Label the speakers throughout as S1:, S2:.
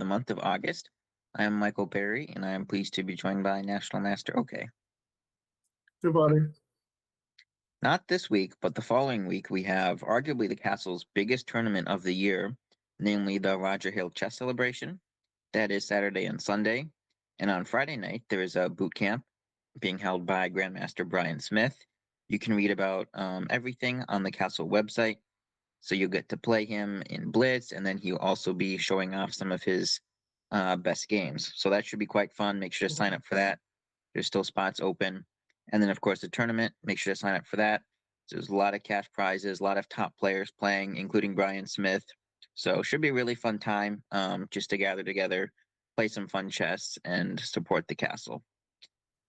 S1: the month of August. I am Michael Perry, and I am pleased to be joined by National Master OK.
S2: Good buddy.
S1: Not this week, but the following week, we have arguably the castle's biggest tournament of the year, namely the Roger Hill Chess Celebration. That is Saturday and Sunday. And on Friday night, there is a boot camp being held by Grandmaster Brian Smith. You can read about everything on the castle website. So you'll get to play him in Blitz, and then he'll also be showing off some of his best games. So that should be quite fun. Make sure to sign up for that. There's still spots open. And then, of course, the tournament, make sure to sign up for that. So there's a lot of cash prizes, a lot of top players playing, including Brian Smith. So it should be a really fun time just to gather together, play some fun chess, and support the castle.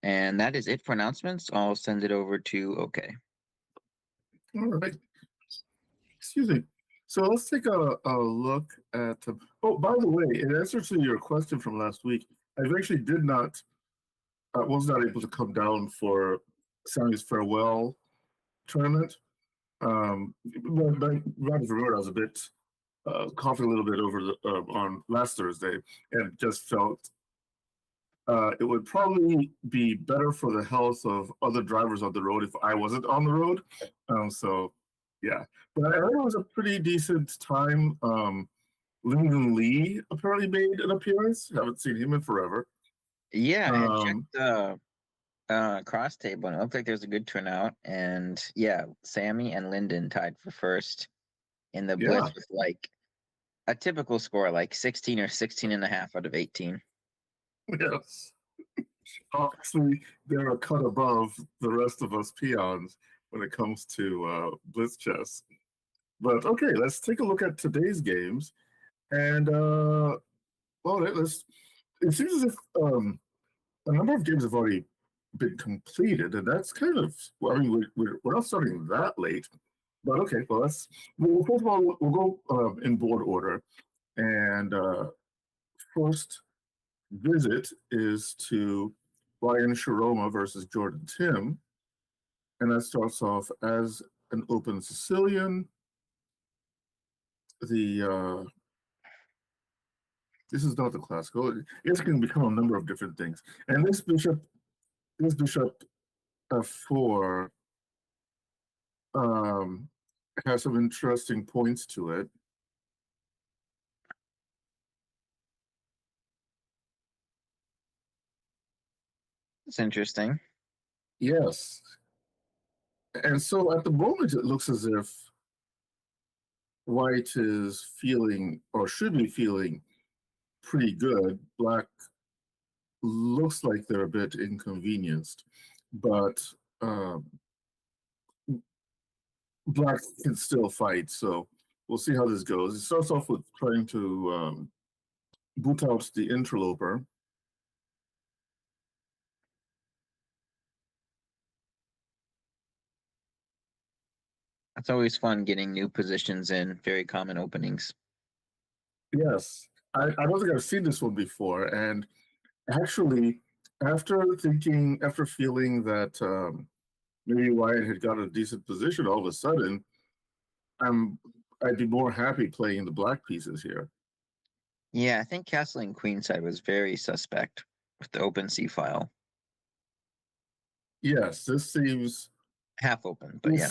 S1: And that is it for announcements. I'll send it over to OK.
S2: All right. Excuse me. So let's take a look at. Oh, by the way, in answer to your question from last week, I actually was not able to come down for Sammy's farewell tournament. But right remember, I was a bit coughing a little bit over on last Thursday, and just felt it would probably be better for the health of other drivers on the road if I wasn't on the road. So yeah, but I heard it was a pretty decent time. Lyndon Lee apparently made an appearance. Haven't seen him in forever.
S1: Yeah, I checked cross table, and it looked like there's a good turnout. And yeah, Sammy and Lyndon tied for first in the Blitz with like a typical score, like 16 or 16 and a half out of 18.
S2: Yes. Obviously, they're a cut above the rest of us peons when it comes to Blitz chess. But okay, let's take a look at today's games. And it seems as if a number of games have already been completed, and that's kind of, well, I mean, we're not starting that late, but okay, well, first of all, we'll go in board order, and first visit is to Ryan Sharoma versus Jordan Tim, and that starts off as an open Sicilian. This is not the classical. It can become a number of different things. And this bishop f4 has some interesting points to it.
S1: It's interesting.
S2: Yes. And so at the moment, it looks as if White is feeling, or should be feeling, pretty good. Black looks like they're a bit inconvenienced, but Black can still fight. So we'll see how this goes. It starts off with trying to boot out the interloper.
S1: It's always fun getting new positions in very common openings.
S2: Yes, I don't think I've seen this one before. And actually, after feeling that maybe Wyatt had got a decent position, all of a sudden, I'd be more happy playing the black pieces here.
S1: Yeah, I think castling queenside was very suspect with the open C file.
S2: Yes, this seems
S1: half open, but yeah.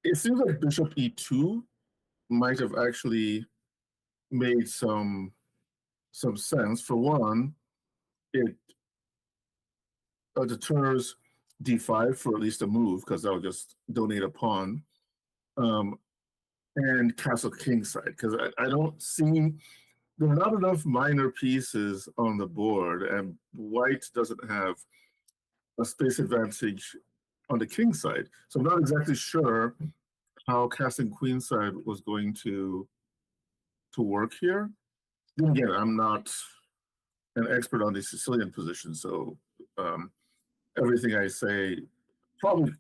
S2: It seems like bishop e2 might have actually made some sense. For one, it deters d5 for at least a move, because that would just donate a pawn, and castle kingside, because I don't see, there are not enough minor pieces on the board, and White doesn't have a space advantage on the king side. So I'm not exactly sure how casting queenside was going to work here. Then again, I'm not an expert on the Sicilian position, so everything I say probably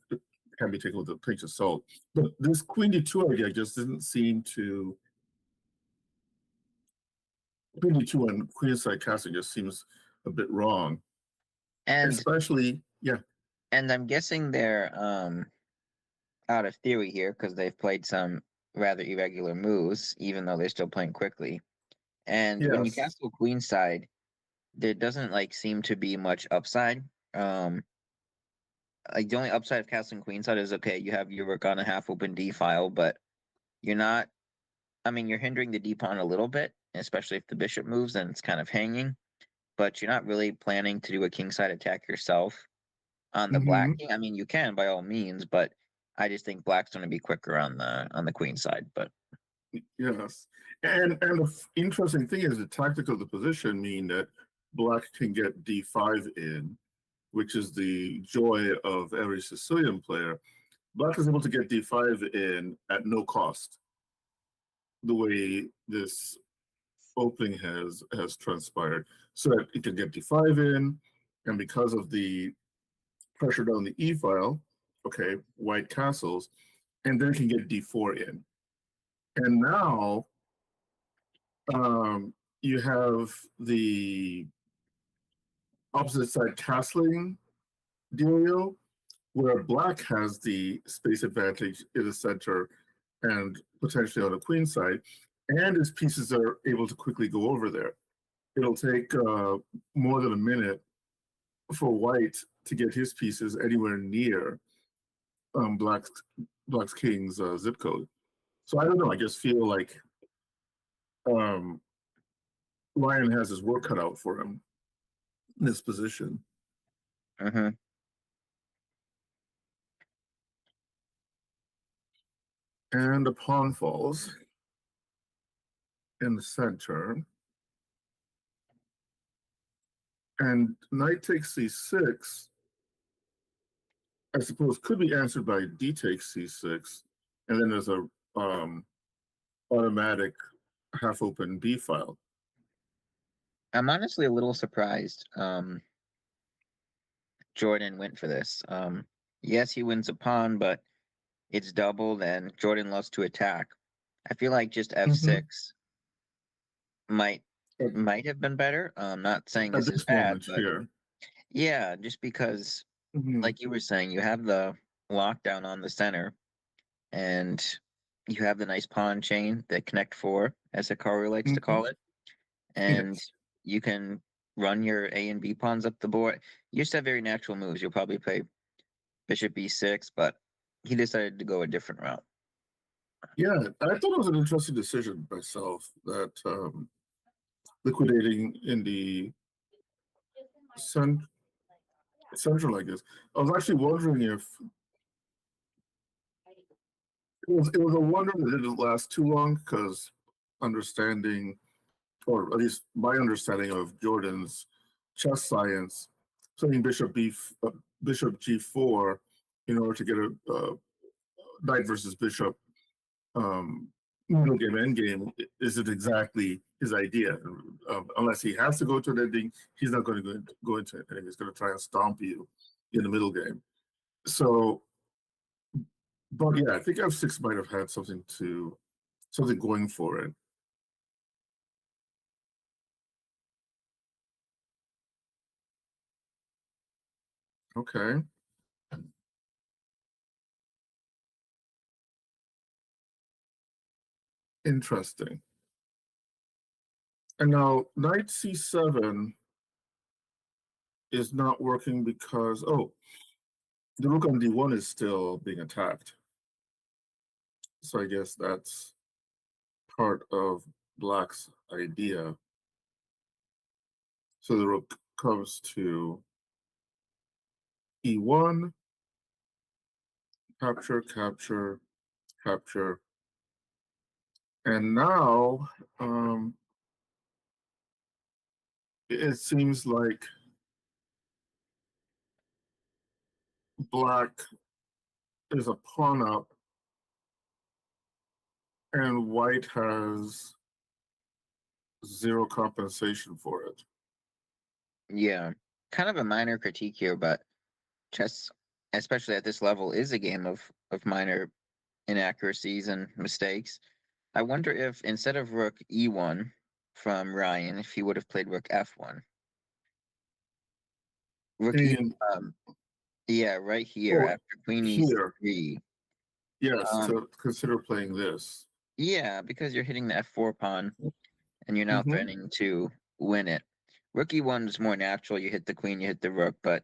S2: can be taken with a pinch of salt. But this queen d2 idea just didn't seem to. Queen d2 and queenside casting just seems a bit wrong.
S1: And
S2: especially, yeah.
S1: And I'm guessing they're out of theory here because they've played some rather irregular moves, even though they're still playing quickly. And when you
S2: Yes.
S1: castle queenside, there doesn't like seem to be much upside. Um, like the only upside of castling queenside is okay, you have your rook on a half open d file, but you're not. I mean, you're hindering the d pawn a little bit, especially if the bishop moves and it's kind of hanging. But you're not really planning to do a kingside attack yourself on the black
S2: Hmm.
S1: king. I mean, you can by all means, but I just think black's going to be quicker on the queen side. But
S2: Yes. And the interesting thing is the tactic of the position mean that black can get d5 in, which is the joy of every Sicilian player. Black is able to get d5 in at no cost, the way this opening has transpired. So that it can get d5 in, and because of the pressure down the e file, okay, white castles, and then it can get d4 in. And now you have the opposite side castling dealio, where black has the space advantage in the center and potentially on the queen side, and his pieces are able to quickly go over there. It'll take more than a minute for white to get his pieces anywhere near black's king's zip code. So I don't know. I just feel like um, Ryan has his work cut out for him in this position.
S1: mhm.
S2: And a pawn falls in the center. And knight takes c6, I suppose, could be answered by d takes c6. And then there's a automatic half open b file.
S1: I'm honestly a little surprised. Jordan went for this. Yes, he wins a pawn, but it's doubled, and Jordan loves to attack. I feel like just
S2: Mm-hmm.
S1: f6 might
S2: At,
S1: might have been better. Not saying
S2: at
S1: this is
S2: this
S1: bad,
S2: moment
S1: but
S2: here.
S1: yeah, just because,
S2: Mm-hmm.
S1: like you were saying, you have the lockdown on the center, and you have the nice pawn chain, the connect four, as Hikaru likes to
S2: Mm-hmm.
S1: call it, and
S2: Yes.
S1: you can run your A and B pawns up the board. You used to have very natural moves. You'll probably play bishop b6, but he decided to go a different route.
S2: Yeah, I thought it was an interesting decision myself that liquidating in the cent- central, I guess. I was actually wondering if it was a wonder that it didn't last too long because understanding, or at least my understanding of Jordan's chess science, playing bishop g4 in order to get a knight versus bishop um, middle game end game isn't exactly his idea. Unless he has to go to an ending, he's not going to go into it. He's going to try and stomp you in the middle game. So, but yeah, I think f6 might have had something going for it. Okay, interesting. And now knight c7 is not working because the rook on d1 is still being attacked. So I guess that's part of black's idea. So the rook comes to e1, capture, capture, capture. And now it seems like black is a pawn up and white has zero compensation for it.
S1: Yeah, kind of a minor critique here, but chess, especially at this level, is a game of minor inaccuracies and mistakes. I wonder if instead of rook e1 from Ryan, if he would have played rook f1. Rook e,
S2: And
S1: um, yeah, right here
S2: oh,
S1: after queen
S2: here,
S1: e3.
S2: yes,
S1: Um,
S2: to consider playing this.
S1: yeah, because you're hitting the f4 pawn, and you're now
S2: Mm-hmm.
S1: threatening to win it. Rook e1 is more natural. You hit the queen, you hit the rook, but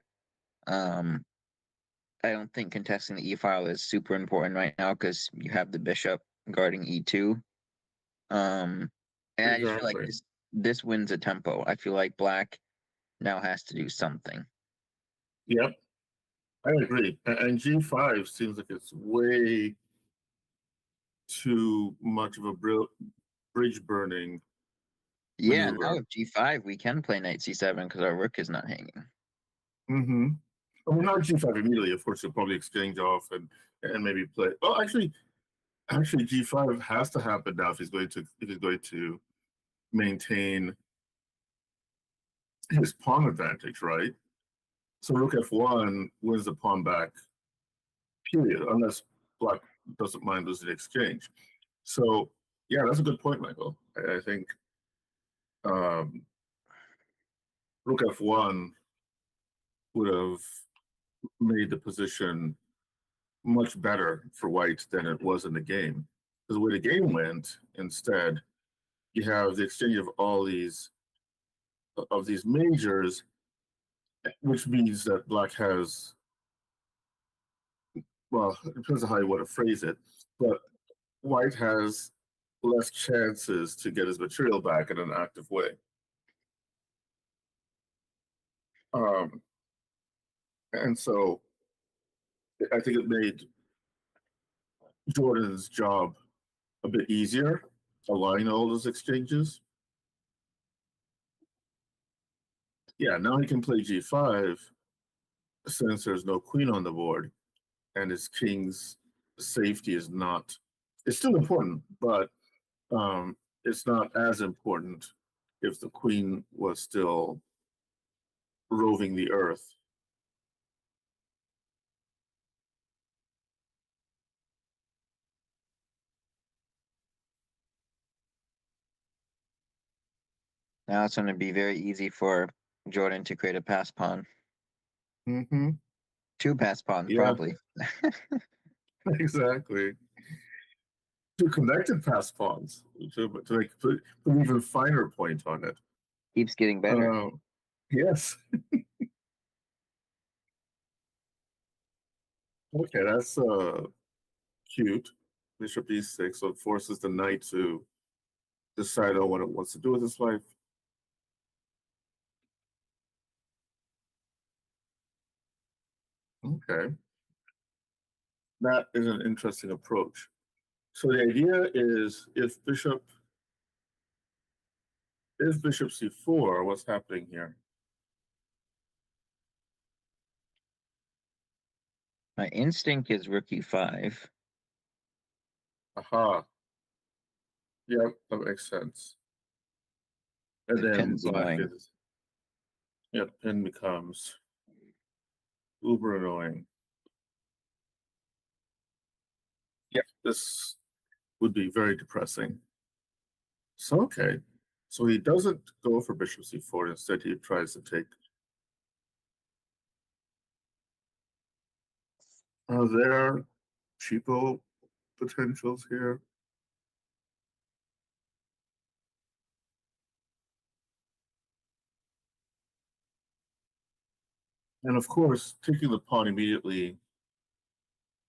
S1: um, I don't think contesting the e file is super important right now because you have the bishop guarding e2. Um, and I just feel like
S2: Exactly.
S1: this wins a tempo. I feel like black now has to do something.
S2: Yep, I agree. And G5 seems like it's way too much of a bridge burning
S1: Yeah, now
S2: maneuver.
S1: with g5, we can play knight c7 because our rook is not hanging.
S2: Mm-hmm. I mean, not G5 immediately. Of course, you'll probably exchange off and maybe play. Oh, actually, G5 has to happen now if he's going to maintain his pawn advantage, right? So Rook F1 wins the pawn back, period, unless Black doesn't mind losing the exchange. So yeah, that's a good point, Michael. I think um, Rook F1 would have made the position much better for White than it was in the game. Because the way the game went, instead, you have the exchange of these majors, which means that Black has, well, it depends on how you want to phrase it, but White has less chances to get his material back in an active way. Um, and so I think it made Jordan's job a bit easier, align all those exchanges. Yeah, now he can play G5 since there's no queen on the board and his king's safety is not, it's still important, but it's not as important if the queen was still roving the earth.
S1: Now it's going to be very easy for Jordan to create a pass pawn.
S2: Mm-hmm.
S1: Two pass pawns,
S2: Yeah,
S1: probably.
S2: exactly. Two connected pass pawns to make put an even finer point on it.
S1: Keeps getting better.
S2: Yes. Okay, that's cute. Bishop e6, so it forces the knight to decide on what it wants to do with his life. Okay, that is an interesting approach. So the idea is if bishop c4, what's happening here?
S1: My instinct is rook e5.
S2: Aha. Yep, that makes sense. And
S1: The
S2: then
S1: pin's
S2: black
S1: annoying.
S2: is, yep, pin becomes uber annoying. Yeah, this would be very depressing. So okay. So he doesn't go for bishop c4, instead he tries to take. Are there cheapo potentials here? And of course, taking the pawn immediately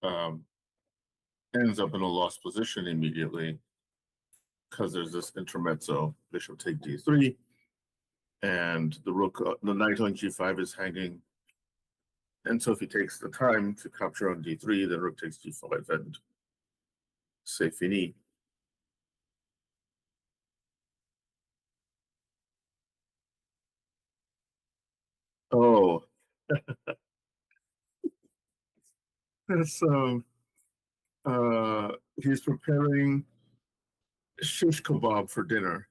S2: um, ends up in a lost position immediately because there's this intermezzo, bishop take d3, and the knight on g5 is hanging. And so if he takes the time to capture on d3, then rook takes g5 and c'est fini. Oh, that's he's preparing shish kebab for dinner.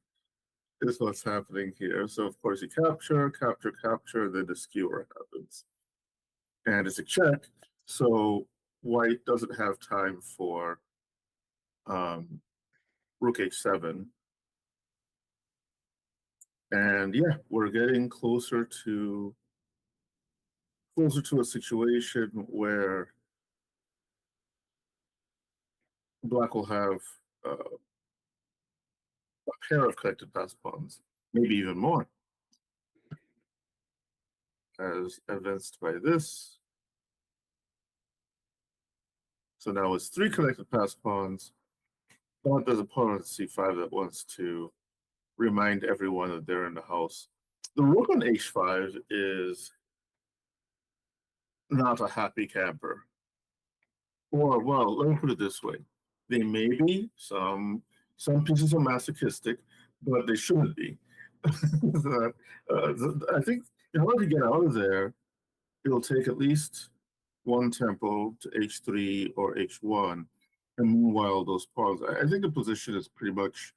S2: Is what's happening here. So of course you capture, then the skewer happens. And it's a check. So white doesn't have time for rook h7. And yeah, we're getting closer to a situation where black will have a pair of collected passed pawns, maybe even more, as evidenced by this. So now it's 3 collected passed pawns, but there's a pawn on c5 that wants to remind everyone that they're in the house. The rook on h5 is not a happy camper. Or, well, let me put it this way. They may be, some pieces are masochistic, but they shouldn't be. I think in order to get out of there, it'll take at least one tempo to h3 or h1. And meanwhile, those pawns, I think the position is pretty much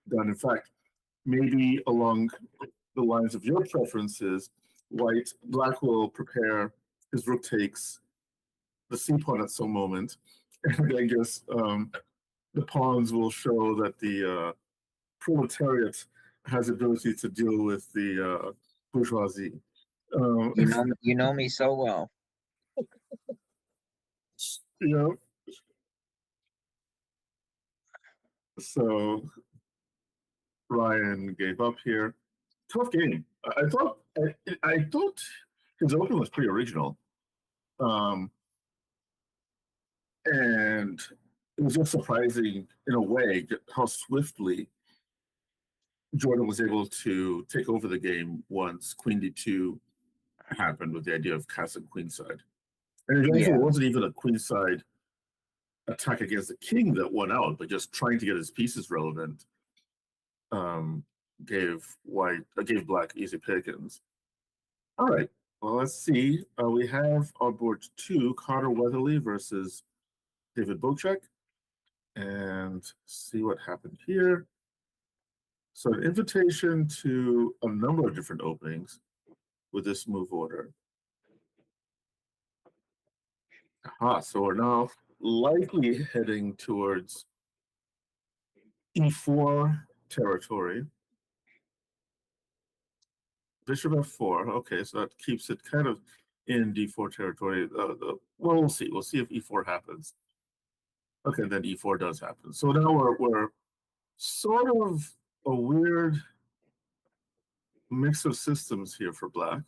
S2: done. In fact, maybe along the lines of your preferences, black will prepare his rook takes the c pawn at some moment, and I guess the pawns will show that the proletariat has ability to deal with the bourgeoisie.
S1: You know me so well.
S2: You know, so Ryan gave up here. Tough game. I thought his open was pretty original, and it was just surprising in a way how swiftly Jordan was able to take over the game once Queen D2 happened with the idea of castle queenside. And eventually it wasn't even a queenside attack against the king that won out, but just trying to get his pieces relevant gave black easy pickings. All right, well, let's see. We have on board 2, Connor Weatherly versus David Bocek, and see what happened here. So an invitation to a number of different openings with this move order. Aha, so we're now likely heading towards e4 territory. Bishop f4. Okay, so that keeps it kind of in d4 territory. Well, we'll see. We'll see if e4 happens. Okay, then e4 does happen. So now we're sort of a weird mix of systems here for black.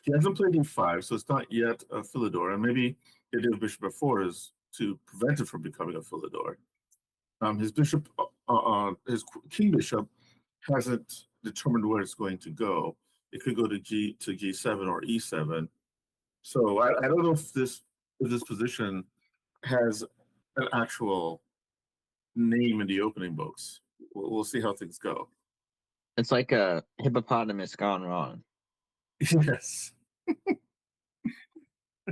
S2: He hasn't played e5, so it's not yet a Philidor. And maybe the idea of bishop f4 is to prevent it from becoming a Philidor. His bishop, his king bishop, hasn't determined where it's going to go. It could go to g7 or e7. So I don't know if this position has an actual name in the opening books. We'll see how things go.
S1: It's like a hippopotamus gone wrong.
S2: Yes.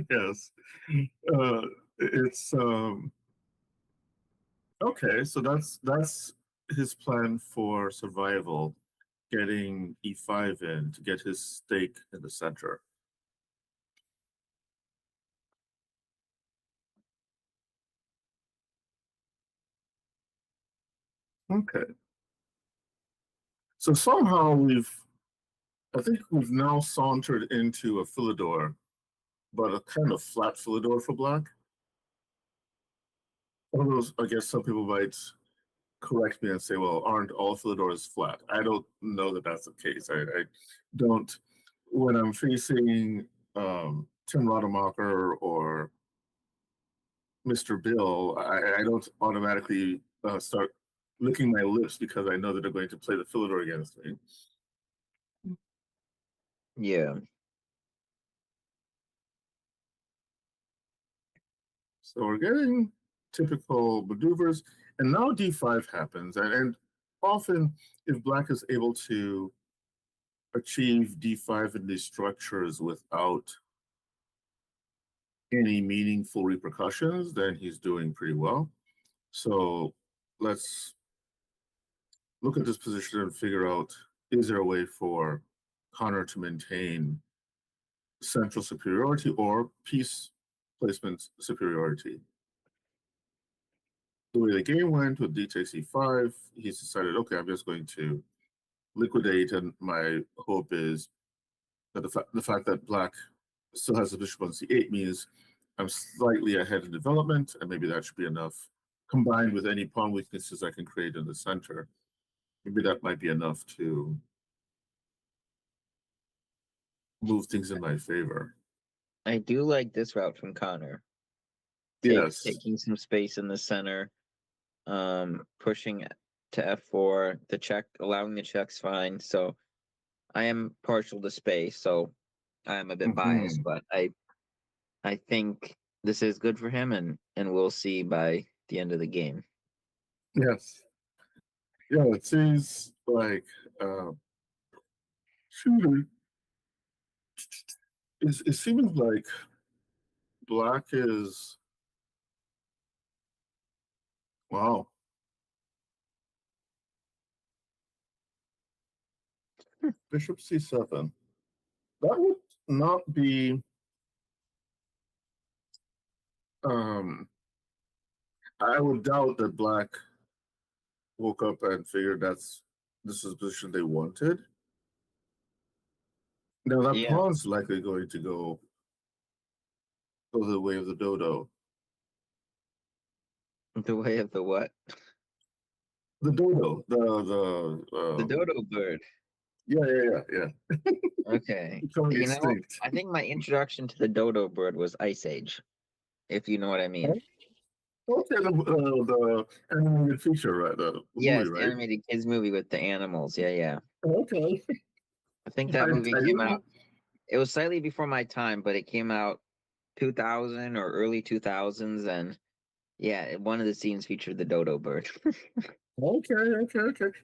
S2: Yes. It's okay. So that's his plan for survival, getting e5 in to get his stake in the center. Okay. So somehow I think we've now sauntered into a Philidor, but a kind of flat Philidor for black. Although I guess some people might correct me and say, well, aren't all Philidors flat? I don't know that that's the case. I don't, when I'm facing Tim Rademacher or Mr. Bill, I don't automatically start licking my lips because I know that they're going to play the Philidor against me.
S1: Yeah.
S2: So we're getting typical maneuvers, and now d5 happens, and often if black is able to achieve d5 in these structures without any meaningful repercussions, then he's doing pretty well. So let's look at this position and figure out, is there a way for Connor to maintain central superiority or piece placement superiority? The way the game went with d takes e5, he's decided, okay, I'm just going to liquidate, and my hope is that the fact that black still has the bishop on c8 means I'm slightly ahead in development, and maybe that should be enough, combined with any pawn weaknesses I can create in the center. Maybe that might be enough to move things in my favor.
S1: I do like this route from Connor.
S2: Yes.
S1: Taking some space in the center, pushing to f4. The check, allowing the check's fine. So I am partial to space, so I am a bit biased,
S2: Hmm.
S1: but I think this is good for him, and we'll see by the end of the game.
S2: Yes. Yeah, it seems like uh, shooter. It seems like black is wow. Bishop c7. That would not be. Um, I would doubt that black woke up and figured this is the position they wanted. Now that
S1: Yeah,
S2: pawn's likely going to go the way of the dodo.
S1: the way of the what?
S2: The dodo.
S1: The dodo bird.
S2: Yeah.
S1: Okay.
S2: Becoming
S1: You know,
S2: extinct.
S1: I think my introduction to the dodo bird was Ice Age, if you know what I mean.
S2: Okay, the animated feature, right? The movie,
S1: Yes, the
S2: right?
S1: animated kids movie with the animals. Yeah, yeah.
S2: Okay.
S1: I think
S2: I
S1: that movie came out.
S2: didn't.
S1: It was slightly before my time, but it came out 2000 or early 2000s, and yeah, one of the scenes featured the dodo bird.
S2: Okay.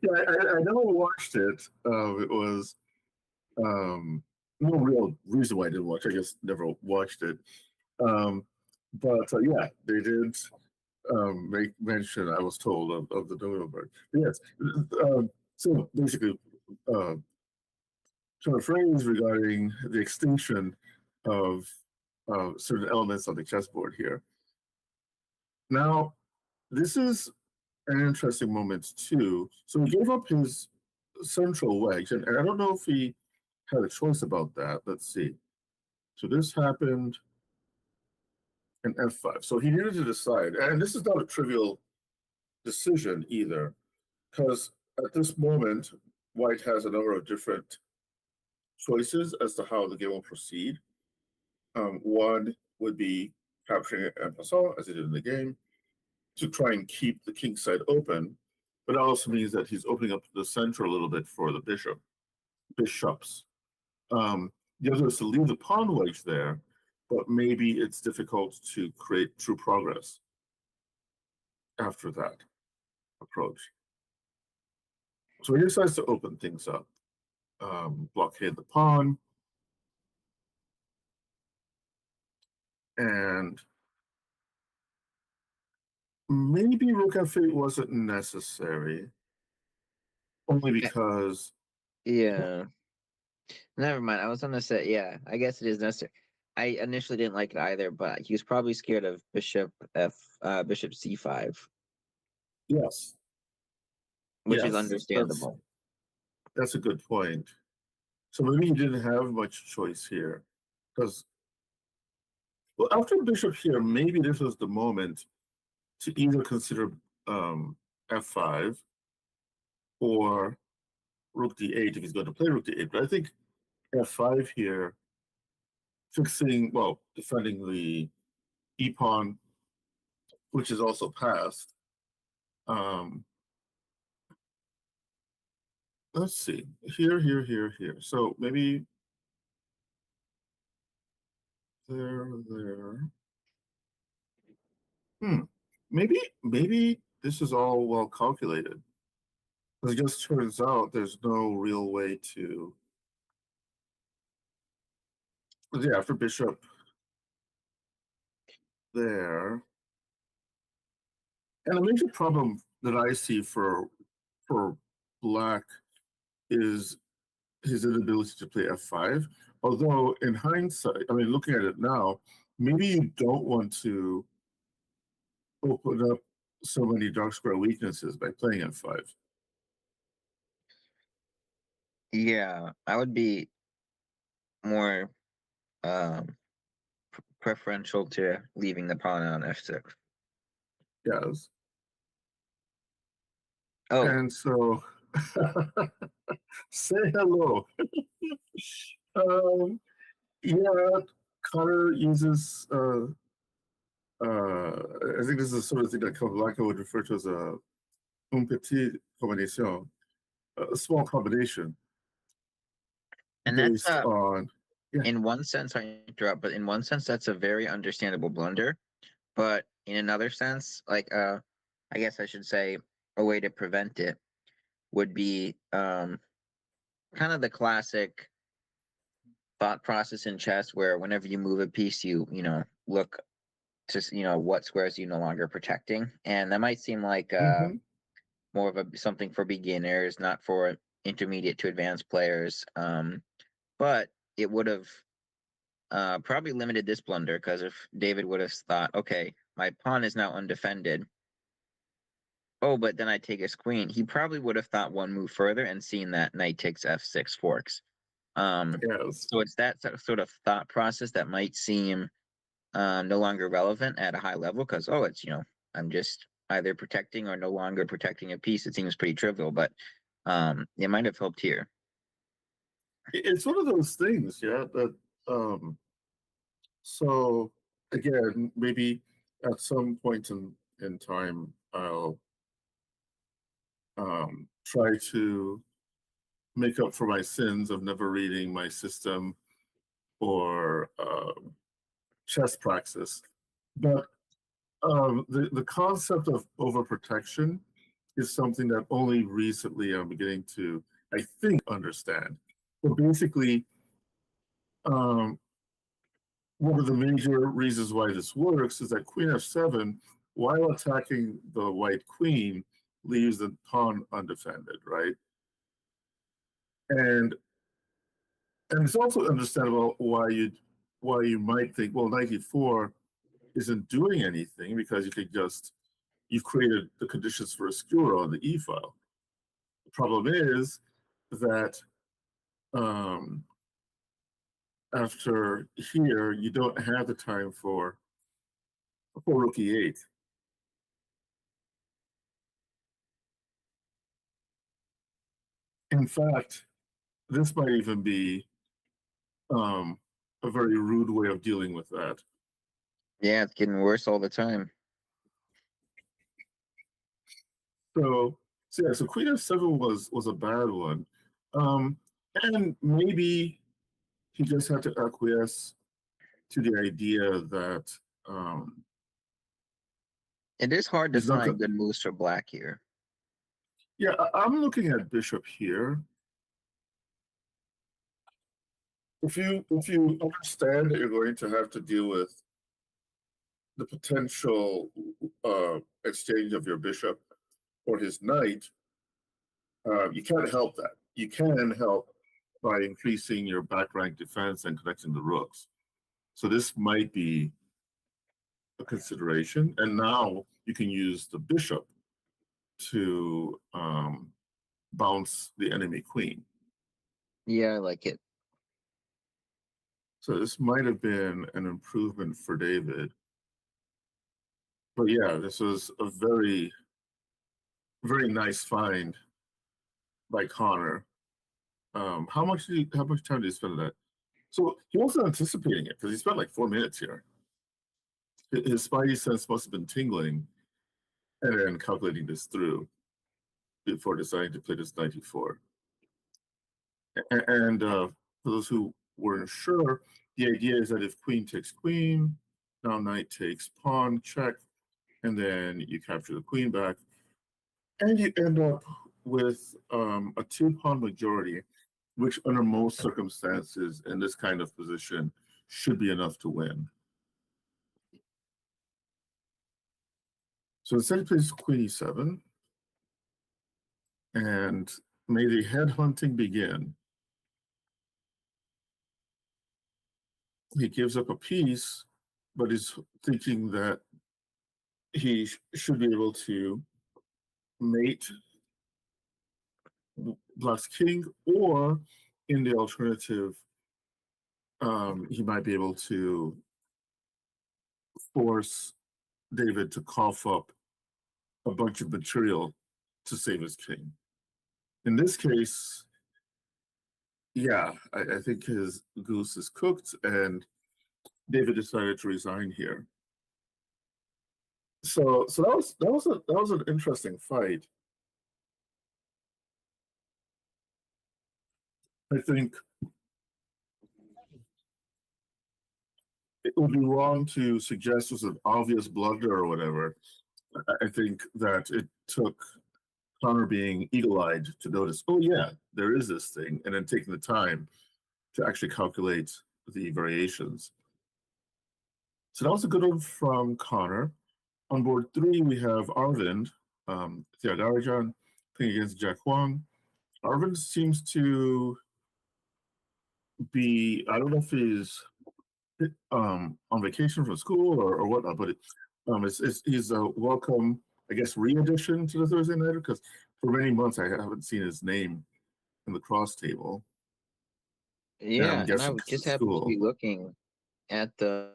S2: Yeah, I never watched it. It was no real reason why I didn't watch. I just never watched it. Um, but yeah, they did make mention. I was told of the dodo bird. Yes. So basically, uh, sort of phrase regarding the extinction of certain elements on the chessboard here. Now, this is an interesting moment too. So he gave up his central wedge, and I don't know if he had a choice about that. Let's see. So this happened in f5. So he needed to decide, and this is not a trivial decision either, because at this moment, White has a number of different choices as to how the game will proceed. One would be capturing it en passant, as he did in the game, to try and keep the king side open, but it also means that he's opening up the center a little bit for the bishops. The other is to leave the pawn wedge there, but maybe it's difficult to create true progress after that approach. So he decides to open things up, blockade the pawn, and maybe rook f8 wasn't necessary, only
S1: Eh,
S2: because
S1: Yeah, never mind. I was gonna say, yeah, I guess it is necessary. I initially didn't like it either, but he was probably scared of bishop c5,
S2: yes,
S1: which is
S2: yes,
S1: understandable.
S2: that's a good point. So maybe he didn't have much choice here, because well, after bishop here, maybe this was the moment to either consider um, f5 or rook d8 if he's going to play rook d8. But I think f5 here, fixing, well, defending the e pawn, which is also passed. Um, let's see, here. So maybe there. Hmm. Maybe this is all well calculated. It just turns out there's no real way to. Yeah, after bishop there, and a major problem that I see for black is his inability to play f5. Although in hindsight, I mean, looking at it now, maybe you don't want to open up so many dark square weaknesses by playing f5.
S1: Yeah, I would be more um preferential to leaving the pawn on f6.
S2: Yes,
S1: Oh,
S2: and so Say hello. um, yeah, Connor uses. I think this is the sort of thing that Kavalaka would refer to as a un petit combination, a small combination
S1: And that's
S2: based on. Yeah.
S1: in one sense, I interrupt, but in one sense, that's a very understandable blunder. But in another sense, I guess I should say a way to prevent it would be kind of the classic thought process in chess where whenever you move a piece, look to what squares you no longer protecting, and that might seem like
S2: Mm-hmm.
S1: more of a something for beginners, not for intermediate to advanced players. But it would have probably limited this blunder because if David would have thought, okay, my pawn is now undefended. Oh, but then I take his queen. He probably would have thought one move further and seen that knight takes f6 forks.
S2: Yes.
S1: So it's that sort of thought process that might seem no longer relevant at a high level because it's I'm just either protecting or no longer protecting a piece. It seems pretty trivial, but it might have helped here.
S2: It's one of those things, yeah, that so again, maybe at some point in time I'll try to make up for my sins of never reading my system or chess praxis. But the concept of overprotection is something that only recently I'm beginning to, I think, understand. But basically, um, one of the major reasons why this works is that queen f7, while attacking the white queen, leaves the pawn undefended, right? And and it's also understandable why you might think, well, knight e4 isn't doing anything because you've created the conditions for a skewer on the e file. The problem is that um, after here, you don't have the time for rook e8. In fact, this might even be um, a very rude way of dealing with that.
S1: Yeah, it's getting worse all the time.
S2: So Queen f7 was a bad one, and maybe he just had to acquiesce to the idea that um,
S1: It is hard to
S2: he's not.
S1: find good moves for black here.
S2: Yeah, I'm looking at bishop here. If you understand that you're going to have to deal with the potential exchange of your bishop or his knight, you can't help that. You can help by increasing your back rank defense and connecting the rooks. So this might be a consideration. And now you can use the bishop to bounce the enemy queen.
S1: Yeah, I like it.
S2: So this might have been an improvement for David. But yeah, this was a very, very nice find by Connor. How much time did he spend on that? So he wasn't anticipating it because he spent like 4 minutes here. His spidey sense must have been tingling and then calculating this through before deciding to play this 94. And for those who weren't sure, the idea is that if queen takes queen, now knight takes pawn, check, and then you capture the queen back, and you end up with a two-pawn majority, which under most circumstances in this kind of position should be enough to win. So instead he plays queen e7, and may the headhunting begin. He gives up a piece, but is thinking that he should be able to mate Black's king, or in the alternative, he might be able to force David to cough up a bunch of material to save his king. In this case, yeah, I think his goose is cooked, and David decided to resign here. So that was an interesting fight. I think it would be wrong to suggest it was an obvious blunder or whatever. I think that it took Connor being eagle-eyed to notice, oh yeah, there is this thing, and then taking the time to actually calculate the variations. So that was a good one from Connor. On board 3, we have Arvind, Thiagarajan, playing against Jack Huang. Arvind seems to be, I don't know if he's on vacation from school or whatnot, but he's a welcome, I guess, re-addition to the Thursday Nighter, because for many months I haven't seen his name in the cross table. And I'm
S1: Yeah, and
S2: guessing because of
S1: just happened to be
S2: school.
S1: looking at the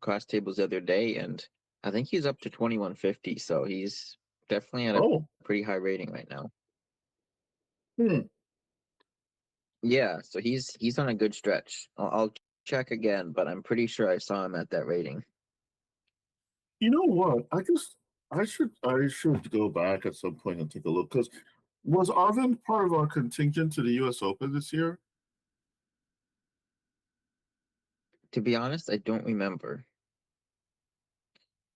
S1: cross tables the other day, and I think he's up to 2150, so he's definitely at a
S2: Oh,
S1: pretty high rating right now.
S2: hmm.
S1: Yeah, so he's on a good stretch. I'll check again, but I'm pretty sure I saw him at that rating.
S2: You know what? I should go back at some point and take a look, because was Arvind part of our contingent to the U.S. Open this year?
S1: To be honest, I don't remember.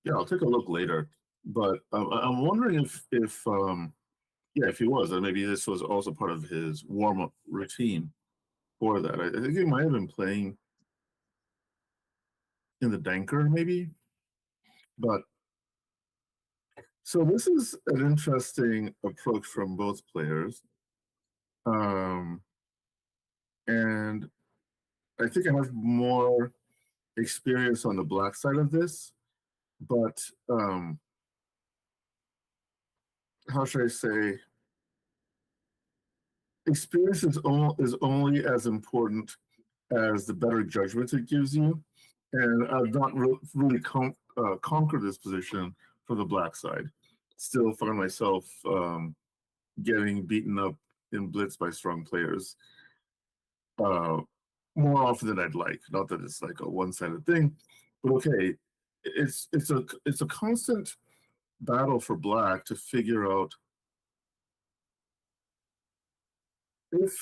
S2: Yeah, I'll take a look later. But I'm wondering if he was, and maybe this was also part of his warm up routine for that. I think he might have been playing in the Danker, maybe. But so this is an interesting approach from both players. Um, and I think I have more experience on the black side of this, but how should I say? Experience is only as important as the better judgment it gives you. And I've not really conquered this position for the black side. Still find myself getting beaten up in blitz by strong players uh, more often than I'd like. Not that it's like a one-sided thing, but okay, it's a constant battle for black to figure out if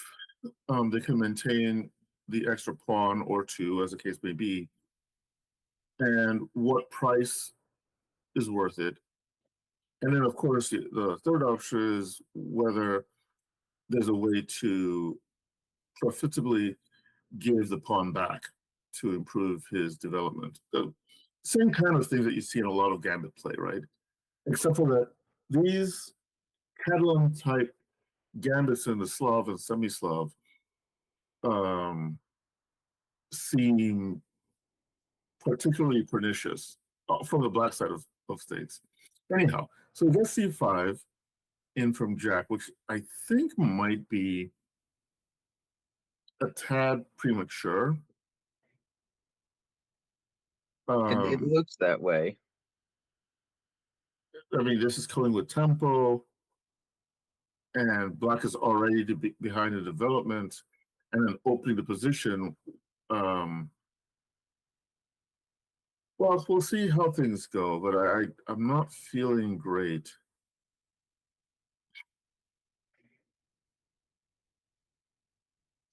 S2: they can maintain the extra pawn or two, as the case may be, and what price is worth it. And then, of course, the third option is whether there's a way to profitably give the pawn back to improve his development. The same kind of thing that you see in a lot of gambit play, right? Except for that these Catalan type gambits in the Slav and semi-Slav um, seem particularly pernicious from the black side of things. Anyhow, so this c5 in from Jack, which I think might be a tad premature.
S1: It looks that way.
S2: I mean, this is killing with tempo, and black is already behind the development, and then opening the position. Um, well, we'll see how things go, but I'm not feeling great.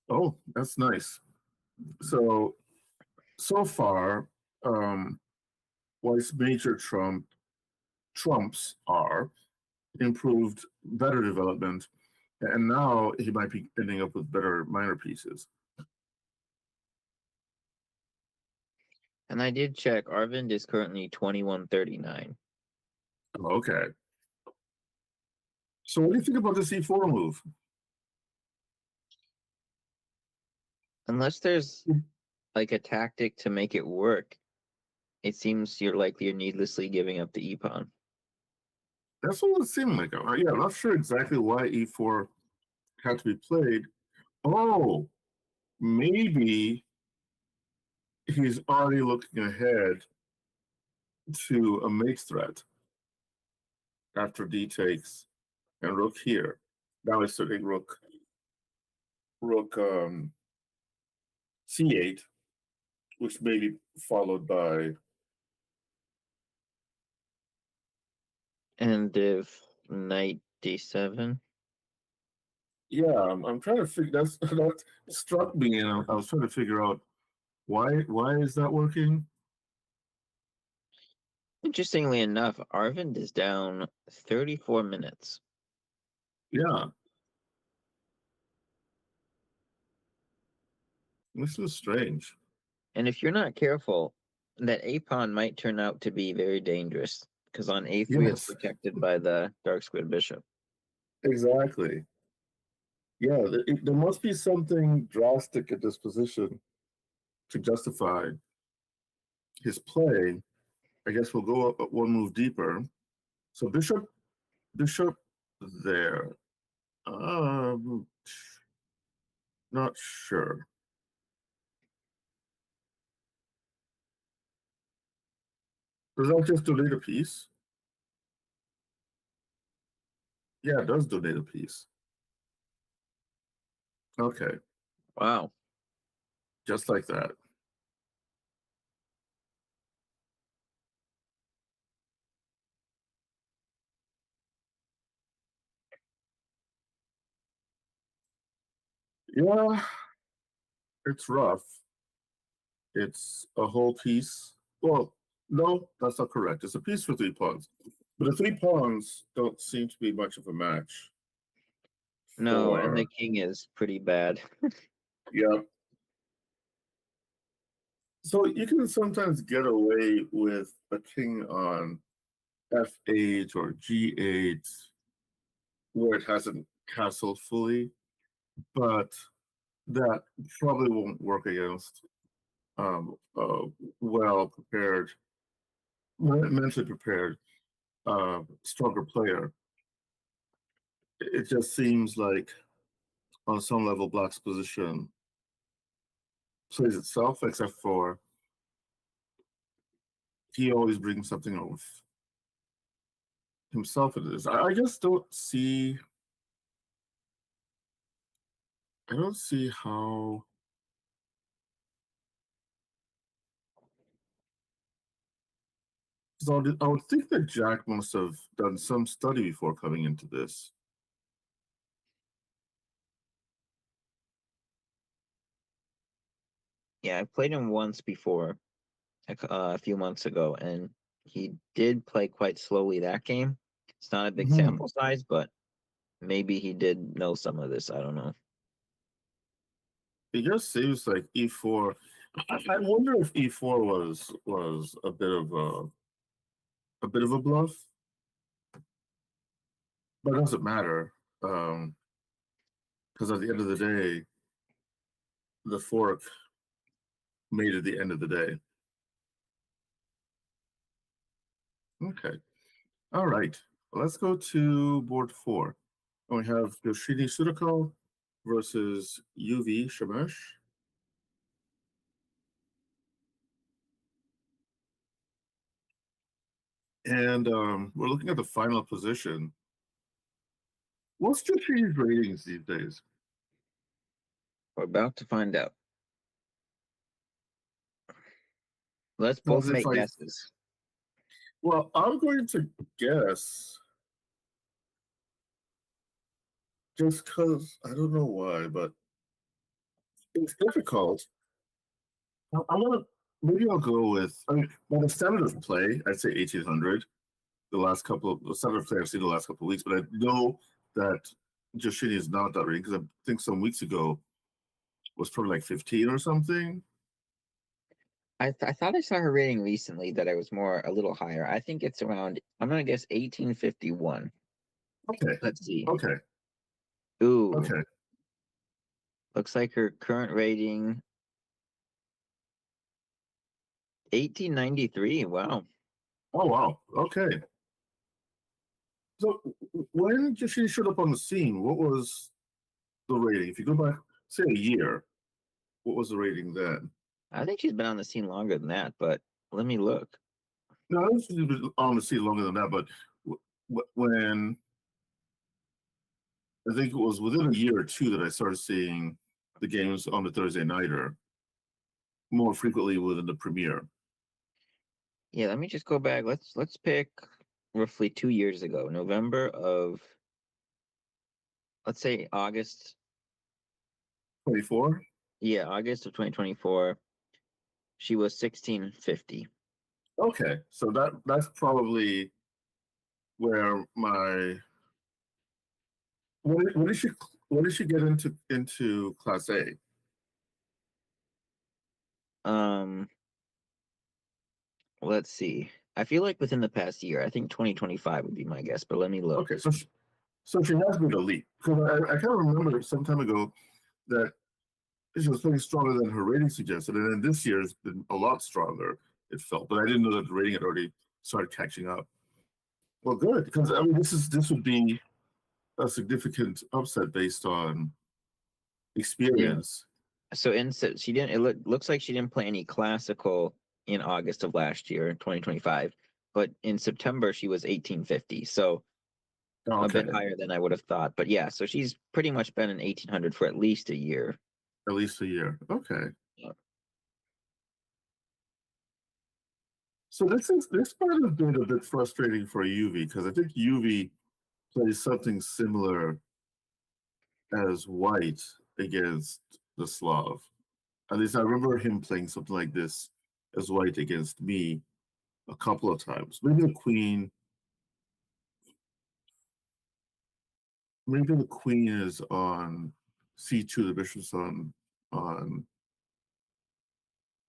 S2: Oh, that's nice. So far, White's major trumps are improved, better development, and now he might be ending up with better minor pieces.
S1: And I did check. Arvind is currently 2139.
S2: Okay. So what do you think about the C4 move?
S1: Unless there's like a tactic to make it work, it seems you're needlessly giving up the e-pawn.
S2: That's what it seemed like. Yeah, I'm not sure exactly why E4 had to be played. Oh, maybe he's already looking ahead to a mate threat after D takes and rook here. Now it's starting rook c8, which may be followed by
S1: And if knight d7.
S2: yeah. I'm trying to figure that struck me, and I was trying to figure out why is that working.
S1: Interestingly enough, Arvind is down 34 minutes.
S2: Yeah, this is strange.
S1: And if you're not careful, that a pawn might turn out to be very dangerous because on a3 it's
S2: Yes,
S1: protected by the dark squared bishop.
S2: exactly. Yeah, there must be something drastic at this position to justify his play. I guess we'll go up one move deeper. So bishop there. Not sure. Does that just donate a piece? Yeah, it does donate a piece. Okay,
S1: Wow.
S2: just like that. Yeah, it's rough. It's a whole piece. Well, no, that's not correct. It's a piece for 3 pawns. But the 3 pawns don't seem to be much of a match
S1: No, and the
S2: for.
S1: king is pretty bad.
S2: Yeah. So you can sometimes get away with a king on f8 or g8 where it hasn't castled fully, but that probably won't work against a well prepared, mentally prepared, stronger player. It just seems like on some level, Black's position plays itself, except for he always brings something of himself into this. I just don't see. I don't see how. So I would think that Jack must have done some study before coming into this.
S1: Yeah, I played him once before, a few months ago, and he did play quite slowly that game. It's not a big
S2: Mm-hmm.
S1: sample size, but maybe he did know some of this. I don't know.
S2: It just seems like e4. I wonder if e4 was a bit of a bluff, but it doesn't matter because at the end of the day, the fork made it the end of the day. Okay, all right. Let's go to board 4. And we have Yoshidi Sudako versus UV Shamesh. And we're looking at the final position. What's Yoshidi's ratings these days?
S1: We're about to find out. Let's
S2: Because
S1: both
S2: if
S1: make
S2: I,
S1: guesses.
S2: well, I'm going to guess just because I don't know why, but it's difficult. I'm gonna maybe I'll go with. I mean, by the standard of play, I'd say 1800. The standard of play I've seen the last couple of weeks, but I know that Yoshidi is not that rating because I think some weeks ago was probably like 15 or something.
S1: I thought I saw her rating recently that I was a little higher. I think it's around, I'm gonna guess 1851.
S2: Okay,
S1: Let's see.
S2: okay,
S1: Ooh,
S2: okay.
S1: looks like her current rating 1893. Wow.
S2: Oh wow, okay. So when Yoshidi showed up on the scene, what was the rating? If you go back, say a year, what was the rating then?
S1: I think she's been on the scene longer than that, but let me look.
S2: No, I was on the scene longer than that, but when I think it was within a year or two that I started seeing the games on the Thursday nighter more frequently within the premiere.
S1: Yeah, let me just go back. Let's pick roughly 2 years ago, November of, let's say August.
S2: 24.
S1: Yeah, August of 2024. She was 1650.
S2: Okay, so that's probably where my when did she when did she get into Class A?
S1: Um, let's see. I feel like within the past year, I think 2025 would be my guess, but let me look.
S2: Okay, so she has been elite because I kind of remember some time ago that she was playing stronger than her rating suggested, and then this year has been a lot stronger. It felt, but I didn't know that the rating had already started catching up. Well, good because I mean this would be a significant upset based on
S1: Yeah.
S2: experience.
S1: So she didn't. Looks like she didn't play any classical in August of last year, 2025. But in September, she was 1850. So a bit
S2: Okay,
S1: higher than I would have thought. But yeah, so she's pretty much been in 1800 for at least a year.
S2: at least a year. Okay,
S1: Yeah.
S2: so this might have been a bit frustrating for UV because I think UV plays something similar as White against the Slav. At least I remember him playing something like this as White against me a couple of times. Maybe the queen is on C2, the bishop's on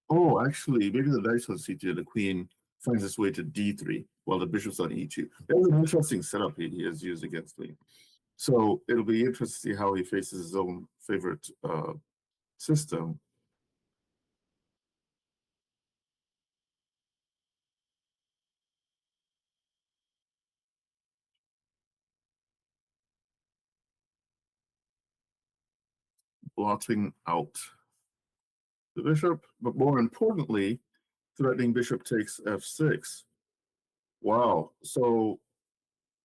S2: oh actually maybe the knight's on C2, the queen finds its way to D3 while the bishop's on E2. That was an interesting setup he has used against me. So it'll be interesting to see how he faces his own favorite system. Blotting out the bishop, but more importantly, threatening bishop takes f6. Wow. So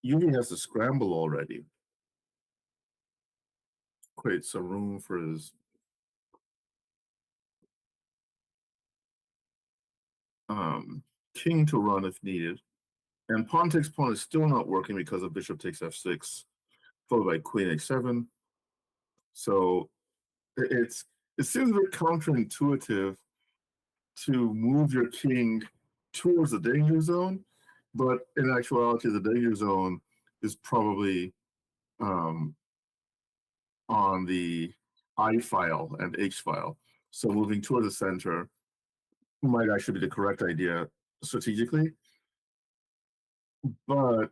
S2: UV has to scramble already. Create some room for his king to run if needed. And pawn takes pawn is still not working because of bishop takes f6, followed by queen h7. So it seems a bit counterintuitive to move your king towards the danger zone, but in actuality, the danger zone is probably um, on the I file and H file. So moving toward the center might actually be the correct idea strategically, but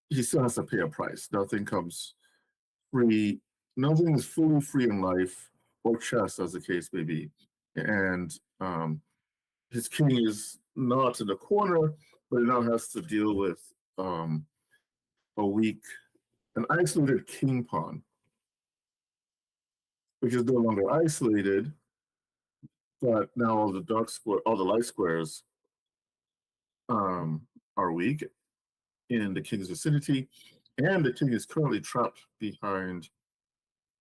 S2: he still has to pay a price. Nothing comes free. Nothing is fully free in life or chess, as the case may be. And his king is not in the corner, but he now has to deal with um, a weak, an isolated king pawn, which is no longer isolated, but now all the light squares um, are weak in the king's vicinity, and the king is currently trapped behind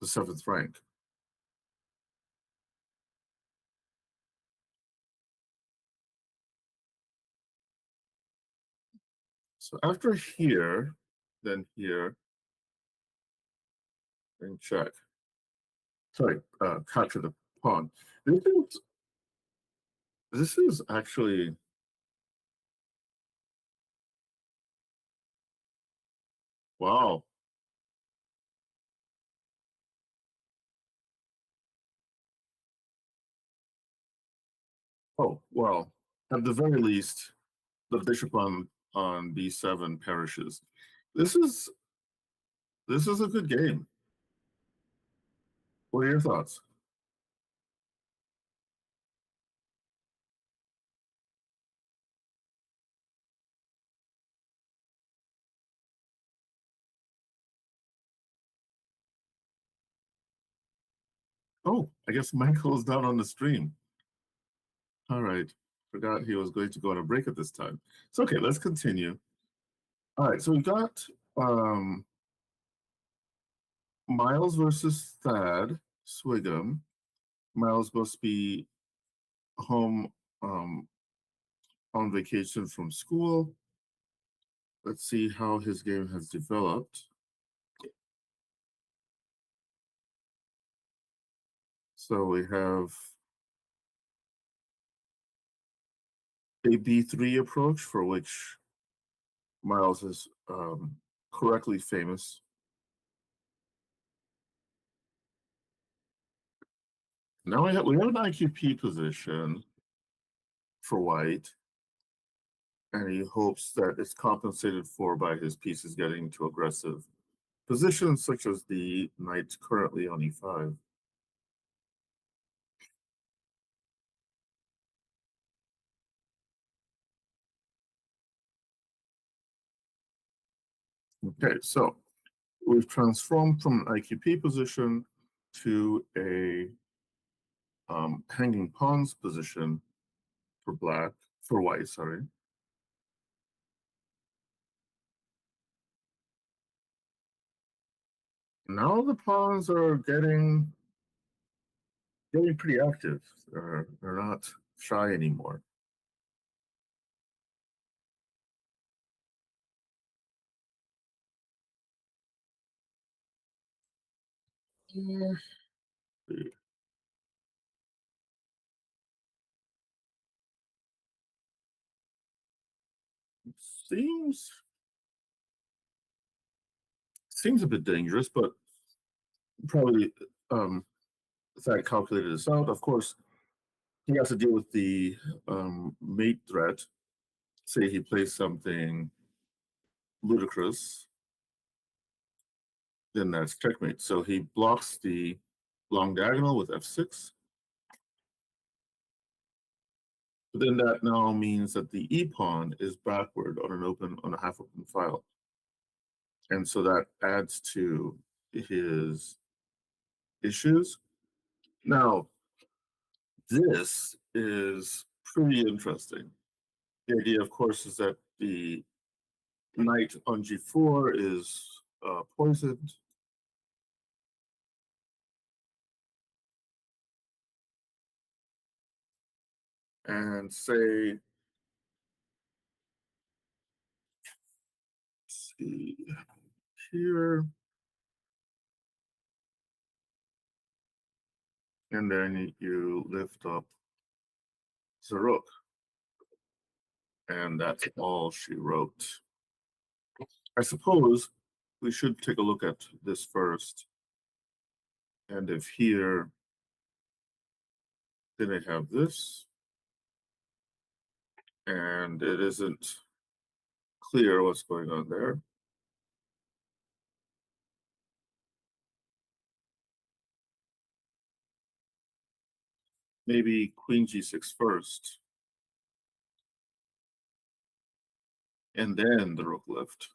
S2: the seventh rank. So after here, then here, and check. Sorry, capture the pawn. This is actually wow. Oh well, at the very least, the bishop on b7 perishes. This is this is a good game. What are your thoughts? Oh, I guess Michael is not on the stream. All right, forgot he was going to go on a break at this time. It's okay. Let's continue. All right, so we got um Miles versus Thad Swigum. Miles must be home on vacation from school. Let's see how his game has developed. So we have a B3 approach for which Miles is correctly famous. Now we have an IQP position for white, and he hopes that it's compensated for by his pieces getting to aggressive positions, such as the knight currently on e5. Okay, so we've transformed from an IQP position to a hanging pawns position for white, sorry. Now the pawns are getting pretty active. They're not shy anymore. Yeah. Seems a bit dangerous, but probably if I calculated this out, of course, he has to deal with the mate threat. Say he plays something ludicrous, then that's checkmate. So he blocks the long diagonal with f6. But then that now means that the e pawn is backward on a half open file. And so that adds to his issues. Now, this is pretty interesting. The idea, of course, is that the knight on g4 is poisoned. And say, let's see here, and then you lift up the rook. And that's all she wrote. I suppose we should take a look at this first. And if here, then I have this, and it isn't clear what's going on there. Maybe queen g6 first, and then the rook lift.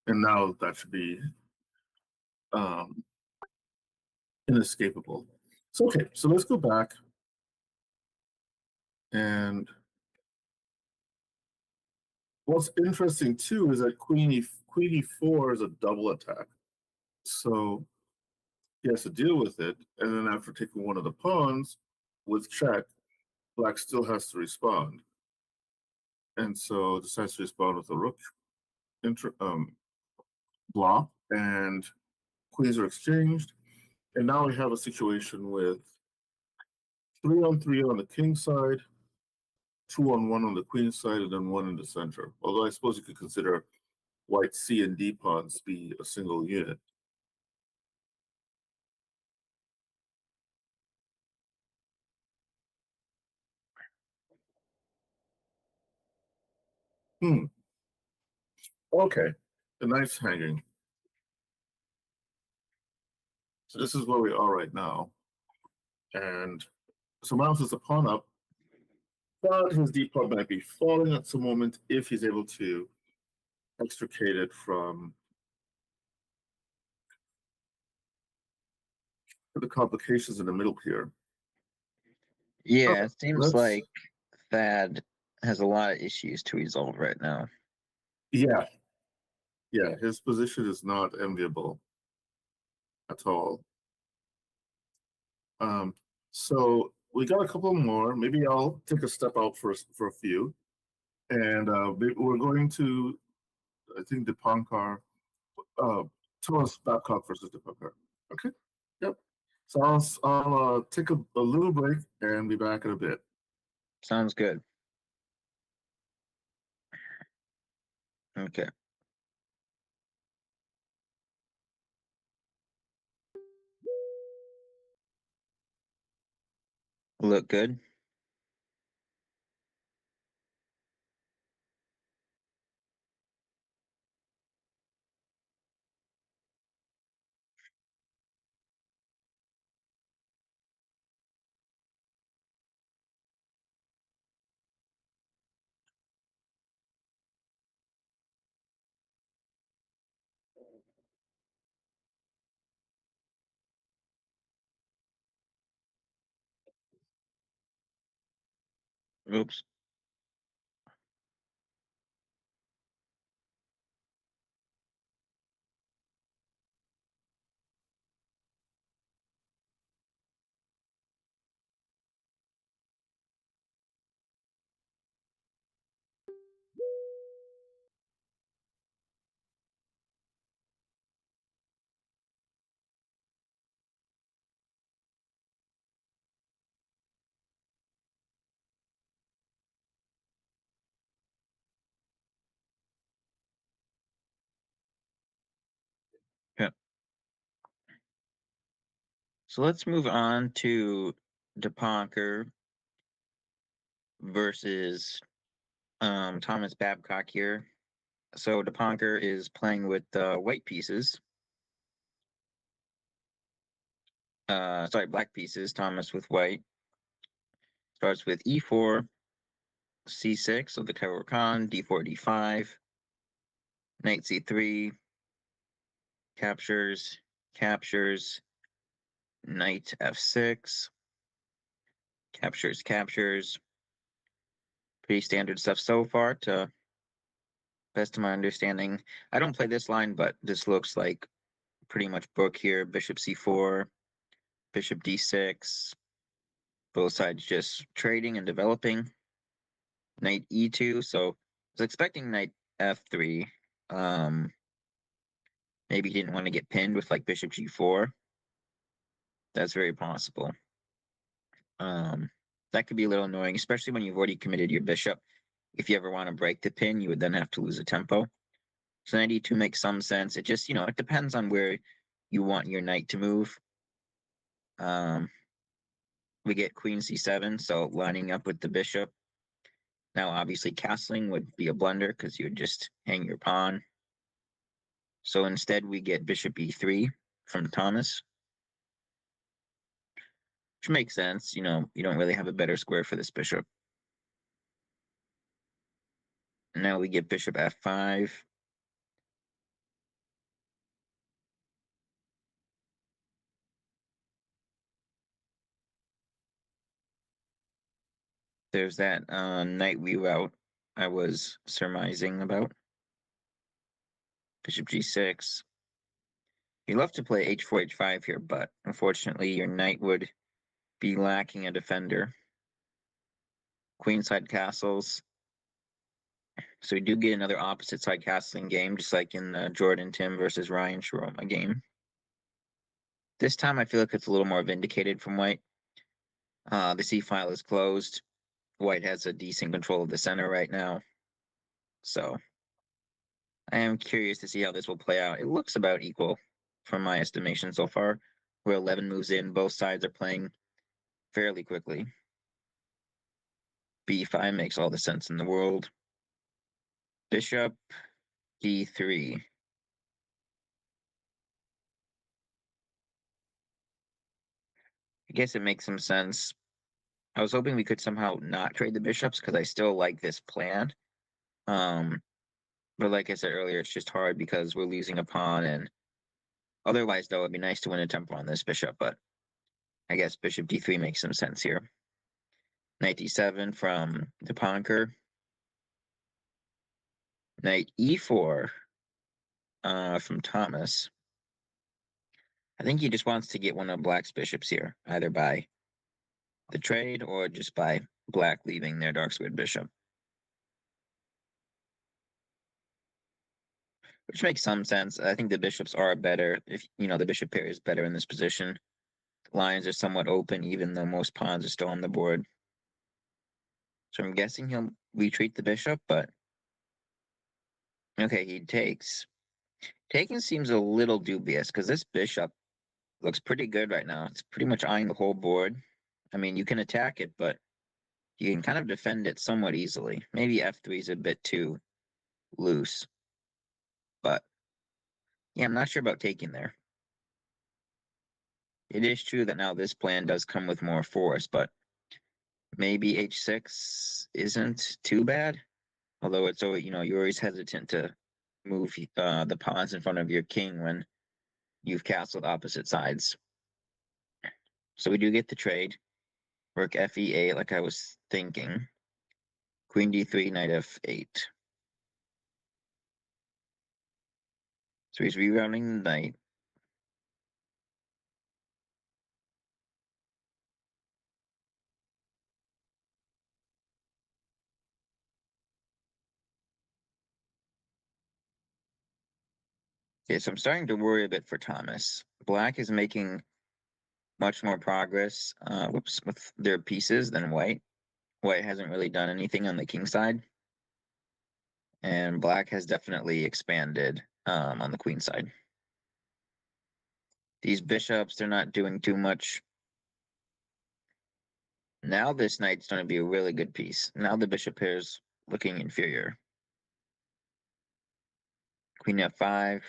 S2: And now that should be inescapable. So, okay, so let's go back. And what's interesting too is that queen e4 is a double attack. So he has to deal with it. And then after taking one of the pawns with check, black still has to respond. And so decides to respond with a rook block, and queens are exchanged. And now we have a situation with 3-on-3 on the king side, 2-on-1 on the queen side, and then 1 in the center. Although I suppose you could consider white C and D pawns be a single unit. Okay, the knight's hanging. So this is where we are right now. And so Miles is a pawn up, but his d pawn might be falling at some moment if he's able to extricate it from the complications in the middle here.
S1: Yeah, it seems like Thad has a lot of issues to resolve right now.
S2: Yeah. Yeah, his position is not enviable. at all. So we got a couple more. Maybe I'll take a step out for a few, and we're going to, I think, Dipankar, Thomas Babcock versus Dipankar. Okay. Yep. So I'll take a little break and be back in a bit.
S1: Sounds good. Okay. Look good. Oops. Yeah. So let's move on to Dipankar versus Thomas Babcock here. So Dipankar is playing with white pieces. Sorry, black pieces. Thomas with white. Starts with e4, c6, so the Tower Khan, d4, d5, knight c3, captures, captures, knight f6, captures. Pretty standard stuff so far, to best of my understanding. I don't play this line, but this looks like pretty much book here. Bishop c4, bishop d6, both sides just trading and developing. Knight e2, so I was expecting knight f3. Maybe he didn't want to get pinned with like bishop g4. That's very possible. That could be a little annoying, especially when you've already committed your bishop. If you ever want to break the pin, you would then have to lose a tempo. So knight e2 makes some sense. It just, it depends on where you want your knight to move. We get queen c7, so lining up with the bishop. Now, obviously, castling would be a blunder because you would just hang your pawn. So instead, we get bishop e3 from Thomas, which makes sense. You don't really have a better square for this bishop. And now we get bishop f5. There's that knight reroute I was surmising about. Bishop g6. You love to play h4, h5 here, but unfortunately your knight would be lacking a defender. Queenside castles. So we do get another opposite side castling game, just like in the Jordan Tim versus Ryan Sharoma game. This time I feel like it's a little more vindicated from white. The c file is closed. White has a decent control of the center right now. So I am curious to see how this will play out. It looks about equal from my estimation so far. Where 11 moves in, both sides are playing fairly quickly. b5 makes all the sense in the world. Bishop d3. I guess it makes some sense. I was hoping we could somehow not trade the bishops because I still like this plan. But like I said earlier, it's just hard because we're losing a pawn, and otherwise, though, it'd be nice to win a tempo on this bishop, but I guess bishop d3 makes some sense here. Knight d7 from Dipankar. Knight e4 from Thomas. I think he just wants to get one of Black's bishops here, either by the trade or just by Black leaving their dark squared bishop. Which makes some sense. I think the bishops are better. If the bishop pair is better in this position. Lines are somewhat open, even though most pawns are still on the board. So I'm guessing he'll retreat the bishop, but okay, he takes. Taking seems a little dubious because this bishop looks pretty good right now. It's pretty much eyeing the whole board. I mean, you can attack it, but you can kind of defend it somewhat easily. Maybe f3 is a bit too loose, but yeah, I'm not sure about taking there. It is true that now this plan does come with more force, but maybe h6 isn't too bad. Although it's always, you're always hesitant to move the pawns in front of your king when you've castled opposite sides. So we do get the trade. Rook fe8 like I was thinking. Queen d3, knight f8. So he's rerouting the knight. Okay, so I'm starting to worry a bit for Thomas. Black is making much more progress with their pieces than White. White hasn't really done anything on the king side. And Black has definitely expanded on the queen side. These bishops, they're not doing too much. Now this knight's going to be a really good piece. Now the bishop pair's looking inferior. Queen f5,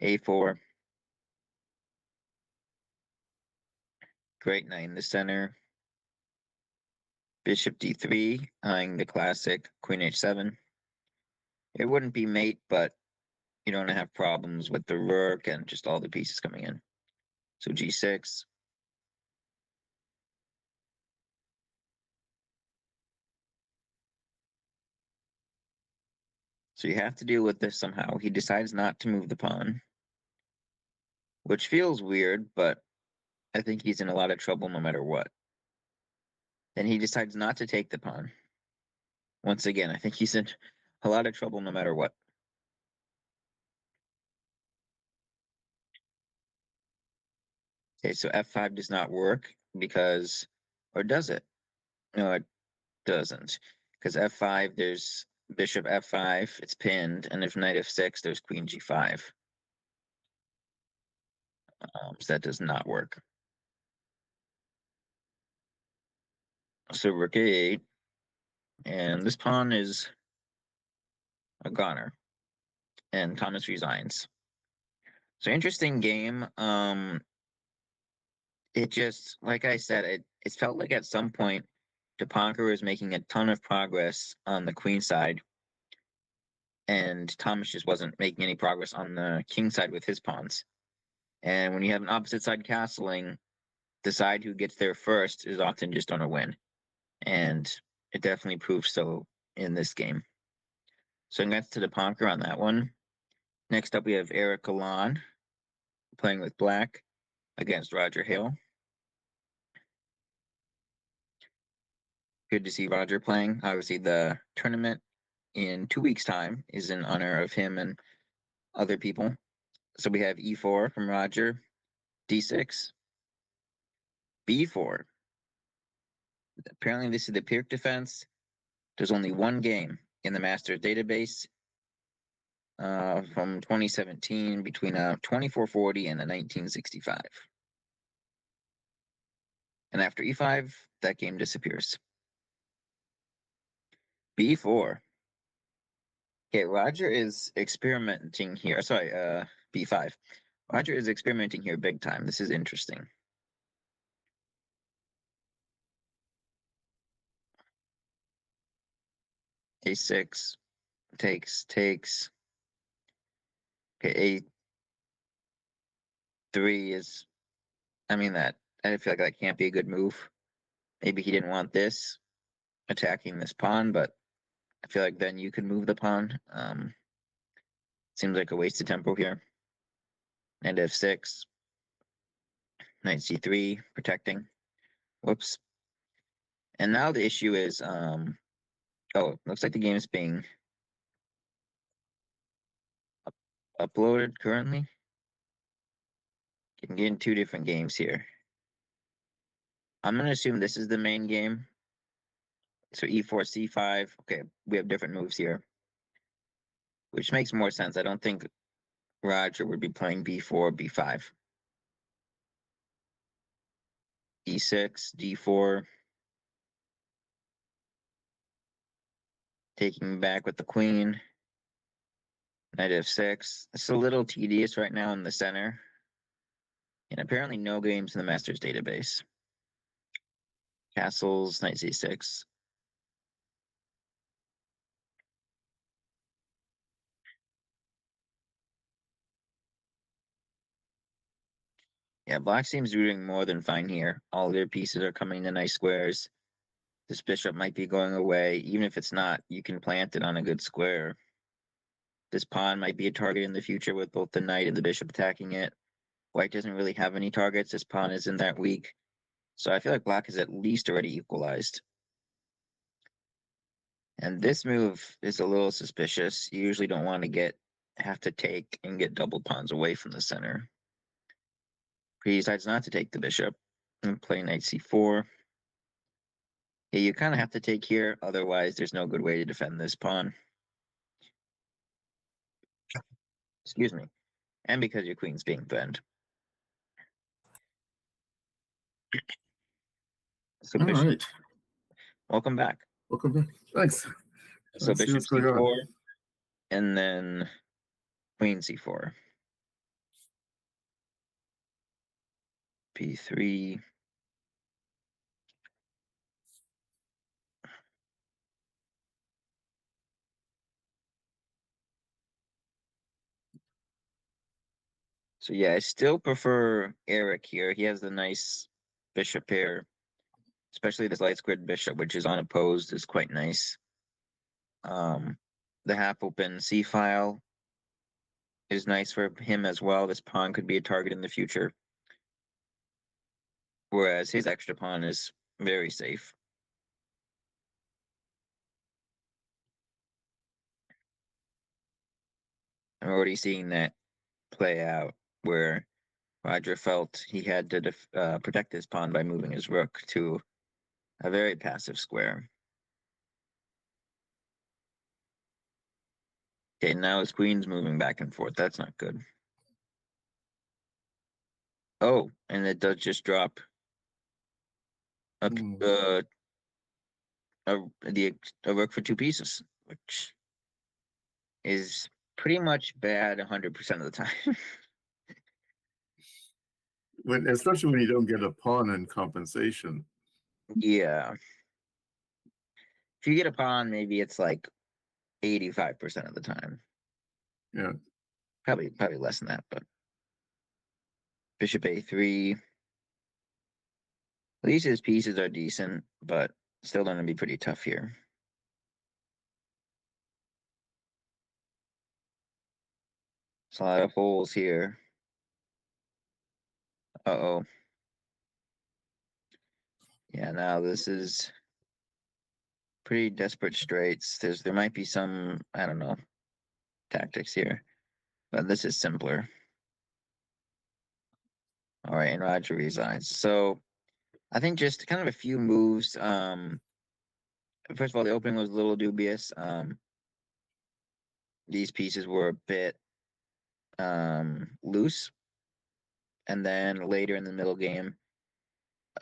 S1: a4. Great knight in the center. Bishop d3, eyeing the classic queen h7. It wouldn't be mate, but you don't have problems with the rook and just all the pieces coming in. So g6. So you have to deal with this somehow. He decides not to move the pawn, which feels weird, but I think he's in a lot of trouble no matter what. Then he decides not to take the pawn. Once again, I think he's in a lot of trouble no matter what. Okay, so f5 does not work because, or does it? No, it doesn't. Because f5, there's bishop f5, it's pinned, and if knight f6, there's queen g5. So that does not work. So rook a8, and this pawn is a goner, and Thomas resigns. So interesting game. It just, like I said, it felt like at some point Dipankar was making a ton of progress on the queen side, and Thomas just wasn't making any progress on the king side with his pawns. And when you have an opposite side castling, the side who gets there first is often just going to win. And it definitely proves so in this game. So congrats to Dipankar on that one. Next up, we have Eric Alon playing with Black against Roger Hale. Good to see Roger playing. Obviously, the tournament in 2 weeks' time is in honor of him and other people. So we have e4 from Roger, d6, b4. Apparently, this is the Pirc defense. There's only one game in the Masters database from 2017 between a 2440 and a 1965. And after e5, that game disappears. b4. Okay, Roger is experimenting here. Sorry, b5. Roger is experimenting here big time. This is interesting. a6 takes. Okay, a3 is. I mean that. I feel like that can't be a good move. Maybe he didn't want this attacking this pawn, but I feel like then you could move the pawn. Seems like a waste of tempo here. knight f6, knight c3, protecting. Whoops. And now the issue is, oh, looks like the game is being uploaded currently. You can get in two different games here. I'm going to assume this is the main game. So e4, c5. Okay, we have different moves here, which makes more sense. I don't think Roger would be playing b4, b5. e6, d4. Taking back with the queen. Knight f6. It's a little tedious right now in the center. And apparently no games in the Masters database. Castles, knight c6. Yeah, black seems doing more than fine here. All their pieces are coming to nice squares. This bishop might be going away. Even if it's not, you can plant it on a good square. This pawn might be a target in the future with both the knight and the bishop attacking it. White doesn't really have any targets. This pawn isn't that weak. So I feel like black is at least already equalized. And this move is a little suspicious. You usually don't want to have to take and get double pawns away from the center. He decides not to take the bishop and play knight c4. Yeah, you kind of have to take here, otherwise there's no good way to defend this pawn. Excuse me. And because your queen's being threatened. So
S2: All
S1: bishop,
S2: right.
S1: welcome back.
S2: Welcome back. Thanks.
S1: So
S2: Let's see
S1: bishop
S2: what's going on.
S1: c4, and then queen c4. p3. So yeah, I still prefer Eric here. He has the nice bishop pair, especially this light squared bishop, which is unopposed, is quite nice. The half open c file is nice for him as well. This pawn could be a target in the future, whereas his extra pawn is very safe. I'm already seeing that play out where Roger felt he had to protect his pawn by moving his rook to a very passive square. Okay, now his queen's moving back and forth. That's not good. Oh, and it does just drop a,
S2: Hmm.
S1: a rook for two pieces, which is pretty much bad 100% of the time.
S2: Especially when you don't get a pawn in compensation.
S1: Yeah. If you get a pawn, maybe it's like 85% of the time.
S2: Yeah.
S1: Probably less than that, but bishop a3. At least his pieces are decent, but still going to be pretty tough here. There's a lot of holes here. Uh-oh. Yeah, now this is pretty desperate straits. There might be some, I don't know, tactics here, but this is simpler. All right, and Roger resigns. So I think just kind of a few moves. First of all, the opening was a little dubious. These pieces were a bit loose, and then later in the middle game,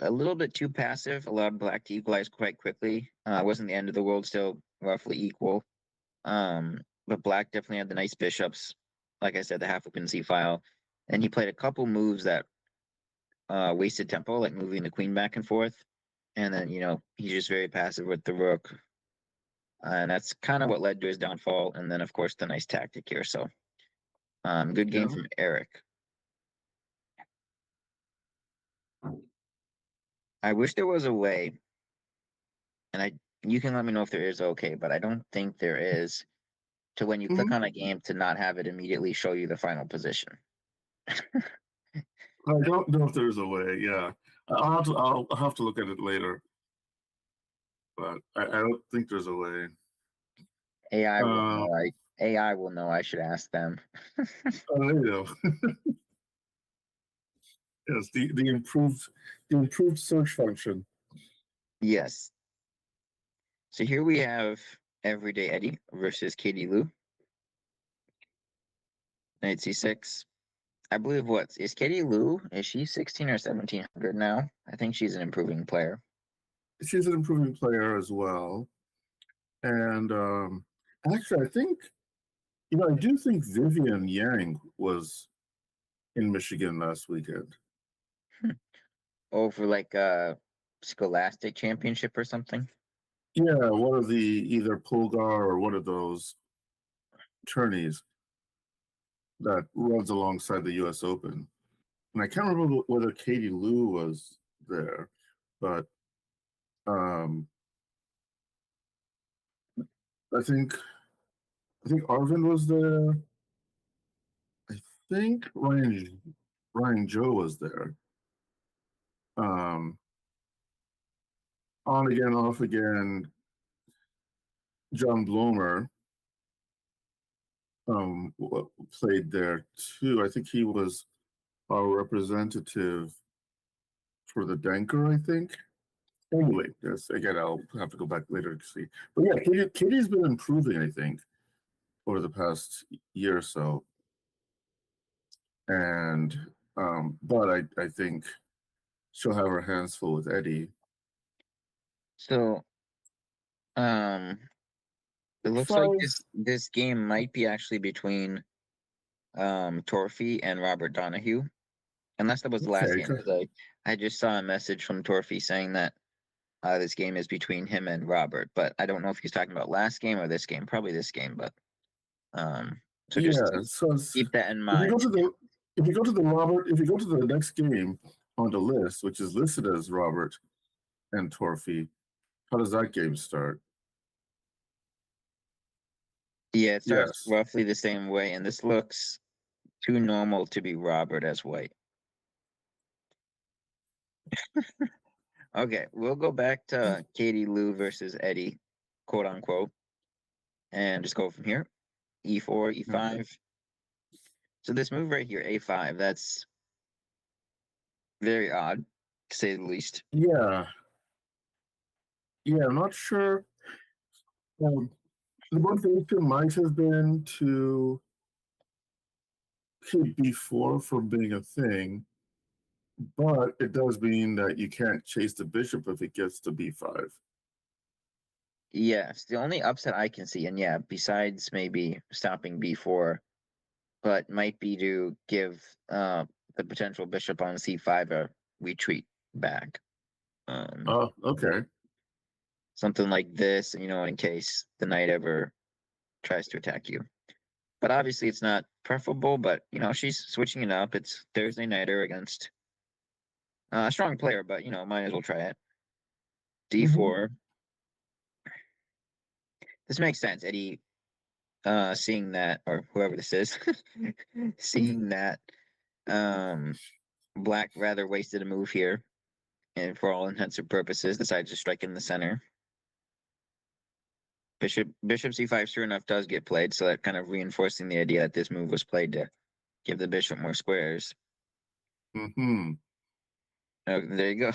S1: a little bit too passive, allowed black to equalize quite quickly. It wasn't the end of the world, still roughly equal. But black definitely had the nice bishops. Like I said, the half open c file. And he played a couple moves that wasted tempo, like moving the queen back and forth. And then, he's just very passive with the rook. And that's kind of what led to his downfall. And then, of course, the nice tactic here. So, good game
S2: Yeah.
S1: from Eric. I wish there was a way, and you can let me know if there is, okay, but I don't think there is, to when you click
S2: Hmm.
S1: on a game to not have it immediately show you the final position.
S2: I don't know if there's a way. Yeah, I'll have to look at it later, but I don't think there's a way.
S1: AI will
S2: Uh,
S1: know. AI will know. I should ask them.
S2: you know, yes, the improved search function.
S1: Yes. So here we have Everyday Eddie versus Katie Lou. Knight c6. I believe what is Katie Lou? Is she 16 or 1700 now? I think she's an improving player.
S2: She's an improving player as well, and actually, I think I do think Vivian Yang was in Michigan last weekend.
S1: Over like a Scholastic Championship or something.
S2: Yeah, one of the either Pulgar or one of those tourneys that runs alongside the U.S. Open. And I can't remember whether Katie Lou was there, but um, I think Arvind was there. I think Ryan Joe was there. Um, on again, off again. John Blomer played there too. I think he was our representative for the Danker, I think. Anyway, yes, again, I'll have to go back later to see. But yeah, Katie's been improving, I think, over the past year or so. And but I think she'll have her hands full with Eddie.
S1: So um it looks like
S2: Five.
S1: this game might be actually between Torfey and Robert Donahue. Unless that was the last
S2: Okay.
S1: game, because I just saw a message from Torfey saying that this game is between him and Robert, but I don't know if he's talking about last game or this game. Probably this game, but so just
S2: Yeah. So
S1: keep that in
S2: if you go
S1: mind.
S2: to the if you go to the Robert, if you go to the next game on the list, which is listed as Robert and Torfey, how does that game start?
S1: Yeah, it starts
S2: Yes.
S1: roughly the same way, and this looks too normal to be Robert as white. Okay, we'll go back to Katie Lou versus Eddie, quote unquote, and just go from here. E4,
S2: Okay.
S1: E5. So this move right here, A5, that's very odd, to say the least.
S2: Yeah. Yeah. I'm not sure. Um, the motivation might have been to keep B4 from being a thing, but it does mean that you can't chase the bishop if it gets to B5.
S1: Yes, the only upset I can see, and yeah, besides maybe stopping B4, but might be to give the potential bishop on C5 a retreat back.
S2: Oh, okay.
S1: Something like this, in case the knight ever tries to attack you. But obviously, it's not preferable. But she's switching it up. It's Thursday nighter against a strong player, but might as well try it.
S2: Mm-hmm.
S1: D4. This makes sense. Eddie, seeing that, or whoever this is, seeing that, Black rather wasted a move here, and for all intents and purposes, decides to strike in the center. Bishop C5 sure enough does get played, so that kind of reinforcing the idea that this move was played to give the bishop more squares.
S2: Mm-hmm.
S1: Oh, there you go.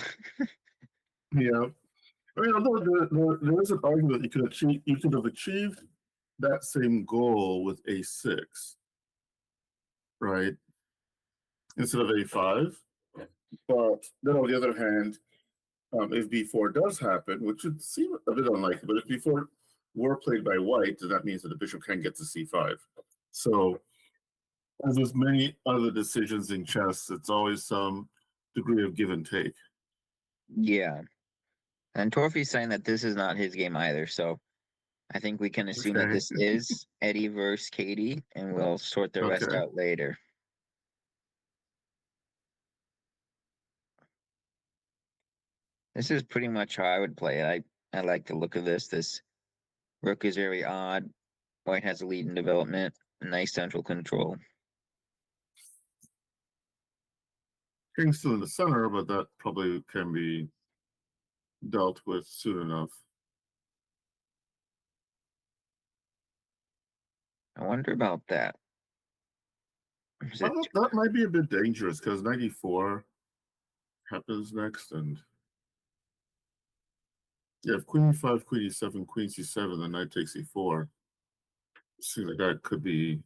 S2: Yeah. I mean, although there is an argument you could have achieved that same goal with A6, right? Instead of A5. But then on the other hand, if B4 does happen, which would seem a bit unlikely, but if B4 were played by white, then that means that the bishop can get to C5. So as with many other decisions in chess, it's always some degree of give and take.
S1: Yeah. And Torfi's saying that this is not his game either, so I think we can assume that
S2: Okay.
S1: this is Eddie versus Katie, and we'll sort the rest
S2: Okay.
S1: out later. This is pretty much how I would play it. I like the look of this. This rook is very odd. White has a lead in development, nice central control.
S2: King's still in the center, but that probably can be dealt with soon enough.
S1: I wonder about that. Is it
S2: That might be a bit dangerous because 94 happens next, and yeah, if queen e5, queen e7, queen c7, then knight takes e4. Seems like that could be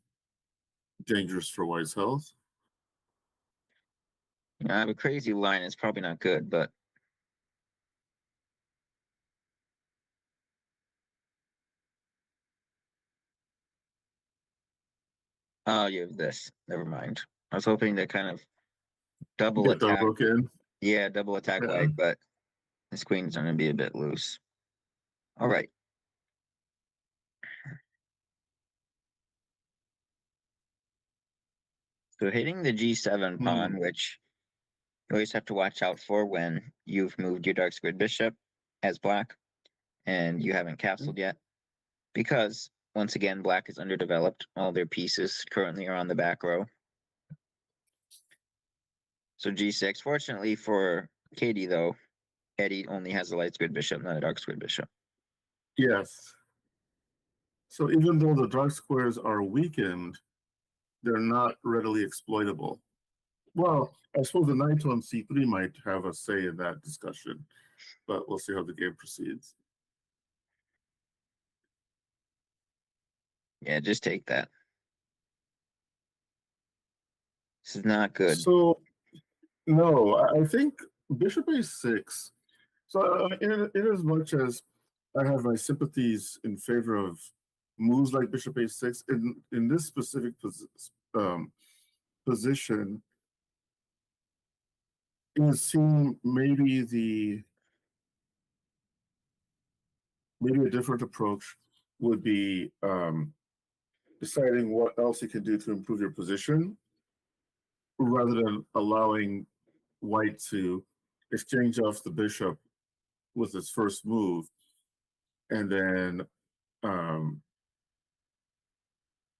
S2: dangerous for white's health.
S1: I have a crazy line. It's probably not good, but oh, you have this. Never mind. I was hoping to kind of double
S2: Get the
S1: attack.
S2: rook in.
S1: Yeah, double attack
S2: Yeah.
S1: white, but this queen's going to be a bit loose. All right. So hitting the g7 pawn, which you always have to watch out for when you've moved your dark squared bishop as black and you haven't castled yet. Because, once again, black is underdeveloped. All their pieces currently are on the back row. So g6. Fortunately for Katie, though, Eddie only has a light squared bishop, not a dark squared bishop.
S2: Yes. So even though the dark squares are weakened, they're not readily exploitable. Well, I suppose the knight on c3 might have a say in that discussion, but we'll see how the game proceeds.
S1: Yeah, just take that. This is not good.
S2: So, no, I think bishop a6. So, in as much as I have my sympathies in favor of moves like bishop a6, in this specific position, it would seem maybe a different approach would be deciding what else you can do to improve your position rather than allowing white to exchange off the bishop with his first move and then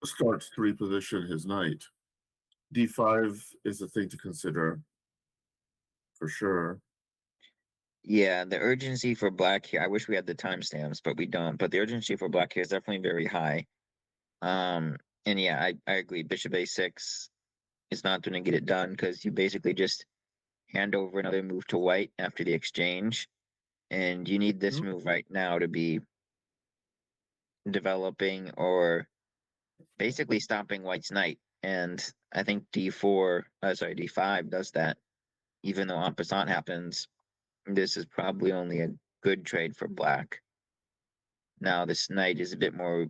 S2: starts to reposition his knight. D5 is a thing to consider for sure.
S1: Yeah, the urgency for black here. I wish we had the timestamps, but we don't. But the urgency for black here is definitely very high. And yeah, I agree. Bishop a6 is not going to get it done because you basically just hand over another move to white after the exchange. And you need this move right now to be developing or basically stopping white's knight. And I think d5 does that. Even though en passant happens, this is probably only a good trade for black. Now this knight is a bit more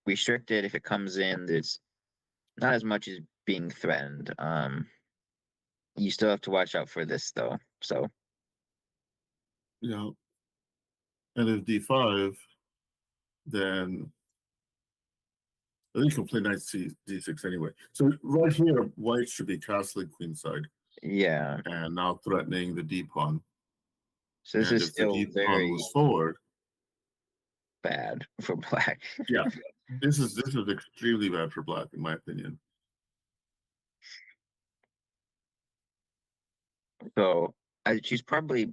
S1: restricted. If it comes in, there's not as much as being threatened. You still have to watch out for this though. So
S2: Yeah. And if D5, then I think you can play knight D6 anyway. So right here, white should be castling queenside
S1: yeah.
S2: and now threatening the D pawn.
S1: So this
S2: And
S1: is
S2: if the
S1: still
S2: D pawn
S1: very
S2: moves forward,
S1: bad for black.
S2: yeah, this is extremely bad for black in my opinion.
S1: So she's probably,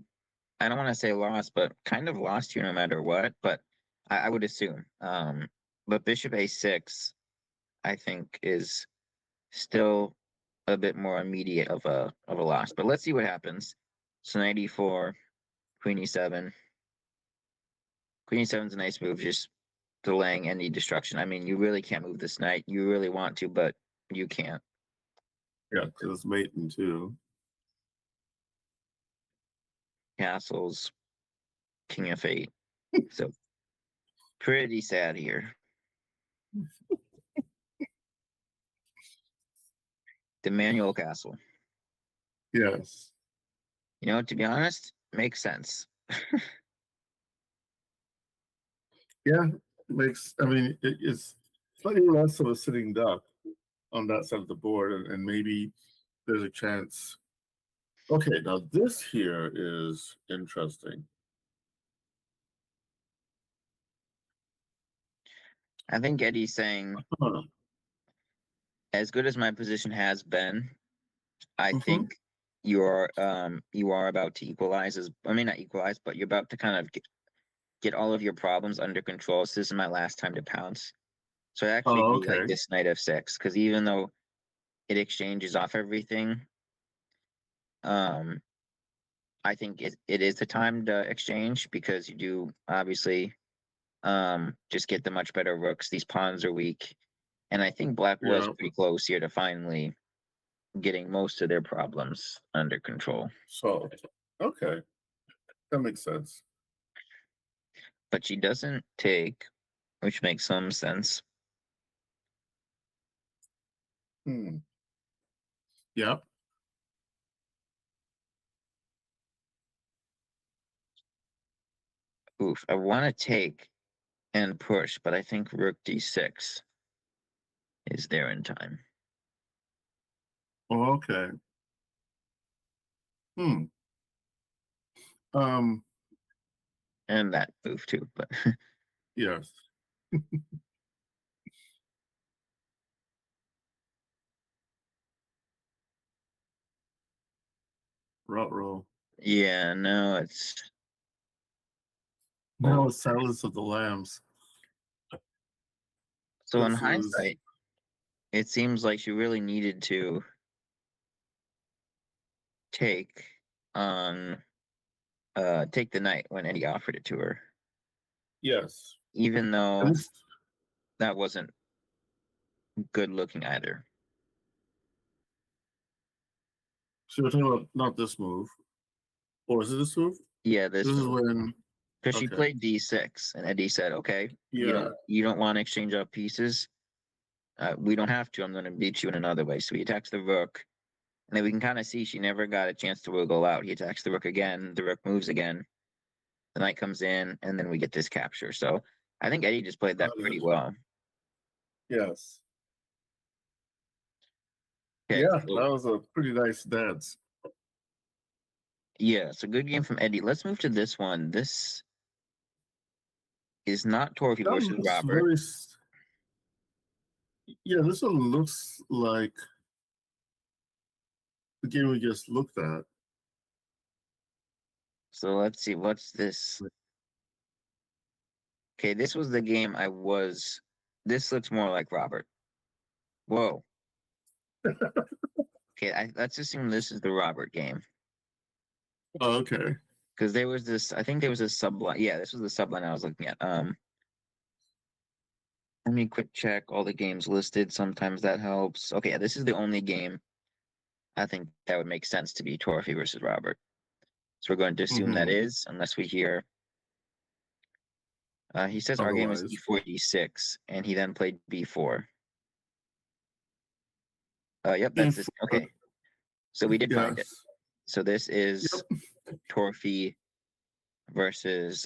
S1: I don't want to say lost, but kind of lost here no matter what. But I would assume. But bishop a6, I think, is still a bit more immediate of a loss. But let's see what happens. So 94, queen e7. Queen e7 is a nice move, just delaying any destruction. I mean, you really can't move this knight. You really want to, but you can't.
S2: Yeah, because it's mating too.
S1: Castles, king of 8. So pretty sad here. The manual castle.
S2: Yes.
S1: To be honest, makes sense.
S2: Yeah, I mean, it's slightly less of a sitting duck on that side of the board, and maybe there's a chance. Okay, now this here is interesting.
S1: I think Eddie's saying, as good as my position has been, I think you are about to equalize as I mean not equalize, but you're about to kind of get all of your problems under control. So this is my last time to pounce. So I actually
S2: Oh,
S1: do like
S2: okay.
S1: this knight f6 because even though it exchanges off everything, um, I think it is the time to exchange because you do obviously just get the much better rooks. These pawns are weak, and I think black was
S2: Yeah.
S1: pretty close here to finally getting most of their problems under control.
S2: So, okay, that makes sense.
S1: But she doesn't take, which makes some sense.
S2: Hmm. Yeah.
S1: Oof, I want to take and push, but I think rook d6 is there in time.
S2: Oh, okay. Hmm. Um.
S1: And that move too, but
S2: Yes. Route roll.
S1: yeah, no, it's
S2: Now
S1: oh.
S2: it's Silence of the Lambs.
S1: So in
S2: This is
S1: hindsight, it seems like she really needed to take on take the knight when Eddie offered it to her,
S2: yes.
S1: even
S2: At
S1: though
S2: least
S1: that wasn't good looking either.
S2: so we're talking about not this move, or is it this move?
S1: Yeah,
S2: This
S1: this
S2: is
S1: move
S2: when.
S1: because she
S2: Okay.
S1: played d6 and Eddie said, "Okay,
S2: Yeah.
S1: you don't want to exchange up pieces. We don't have to. I'm going to beat you in another way." So he attacks the rook, and then we can kind of see she never got a chance to wiggle out. He attacks the rook again. The rook moves again. The knight comes in, and then we get this capture. So I think Eddie just played that
S2: Got
S1: pretty
S2: it.
S1: well.
S2: Yes.
S1: Okay,
S2: Yeah,
S1: so
S2: that was a pretty nice dance.
S1: yeah, so good game from Eddie. Let's move to this one. This is not Torfi
S2: That
S1: versus
S2: looks
S1: Robert.
S2: very. Yeah, this one looks like the game we just looked at.
S1: So let's see, what's this? Okay, this was the game I was. This looks more like Robert. Whoa. Okay, let's assume this is the Robert game
S2: Oh, okay.
S1: because there was this. I think there was a subline. Yeah, this was the subline I was looking at. Let me quick check all the games listed. Sometimes that helps. Okay, yeah, this is the only game I think that would make sense to be Torfi versus Robert. So we're going to assume that
S2: Mm-hmm.
S1: is, unless we hear. He says our game is
S2: Otherwise,
S1: e4, d6, and he then played b4. Yep, that's
S2: if
S1: this. Okay, so we did find it.
S2: yes,
S1: So this is
S2: yep.
S1: Torfi versus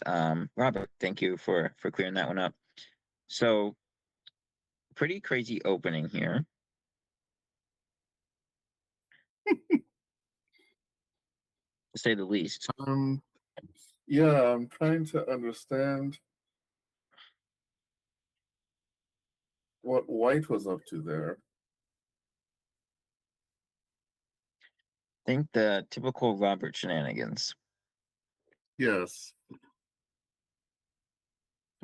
S1: Robert. Thank you for clearing that one up. So pretty crazy opening here, to say the least.
S2: Um, yeah, I'm trying to understand what White was up to there.
S1: Think the typical Robert shenanigans.
S2: Yes,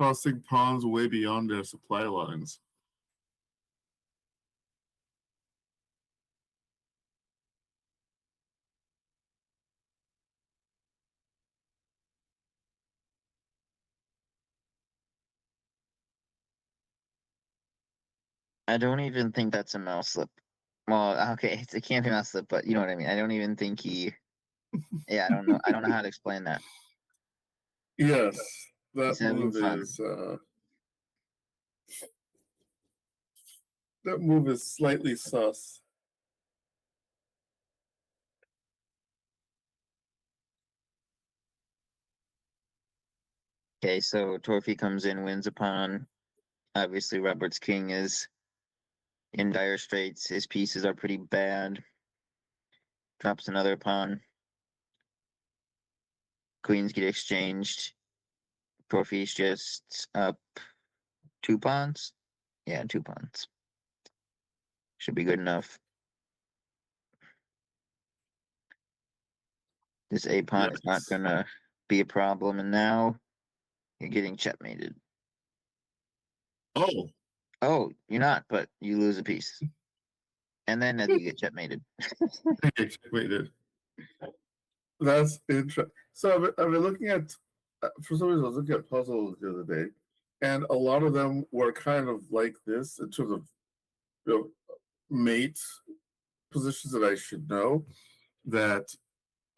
S2: tossing pawns way beyond their supply lines.
S1: I don't even think that's a mouse slip. Well, okay, it can't be mouse slip, but you know what I mean. I don't even think he. Yeah, I don't know. I don't know how to explain that.
S2: Yes,
S1: He's
S2: that
S1: having
S2: move
S1: fun.
S2: is slightly sus.
S1: Okay, so Torfi comes in, wins a pawn. Obviously, Robert's king is in dire straits. His pieces are pretty bad. Drops another pawn. Queens get exchanged. Torfi's just up 2 pawns. Yeah, 2 pawns. Should be good enough. This a pawn is not
S2: Yes.
S1: gonna be a problem, and now you're getting checkmated.
S2: Oh,
S1: Oh, you're not, but you lose a piece, and then you get checkmated.
S2: okay, checkmated. That's interesting. So I've been looking at, for some reason, I was looking at puzzles the other day, and a lot of them were kind of like this in terms of, you know, mate positions that I should know that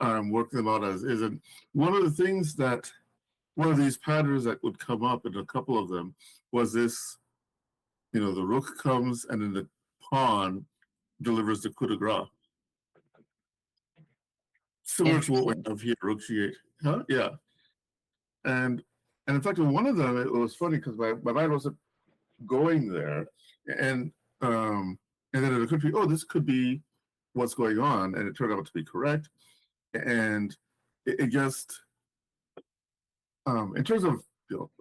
S2: I'm working them out as is. And one of the things that one of these patterns that would come up in a couple of them was this, the rook comes and then the pawn delivers the coup de grace. Similar to what we
S1: Interesting.
S2: have here, rook g8. Huh? Yeah. And in fact, in one of them, it was funny because my mind wasn't going there. And and then it could be, oh, this could be what's going on. And it turned out to be correct. And it just, in terms of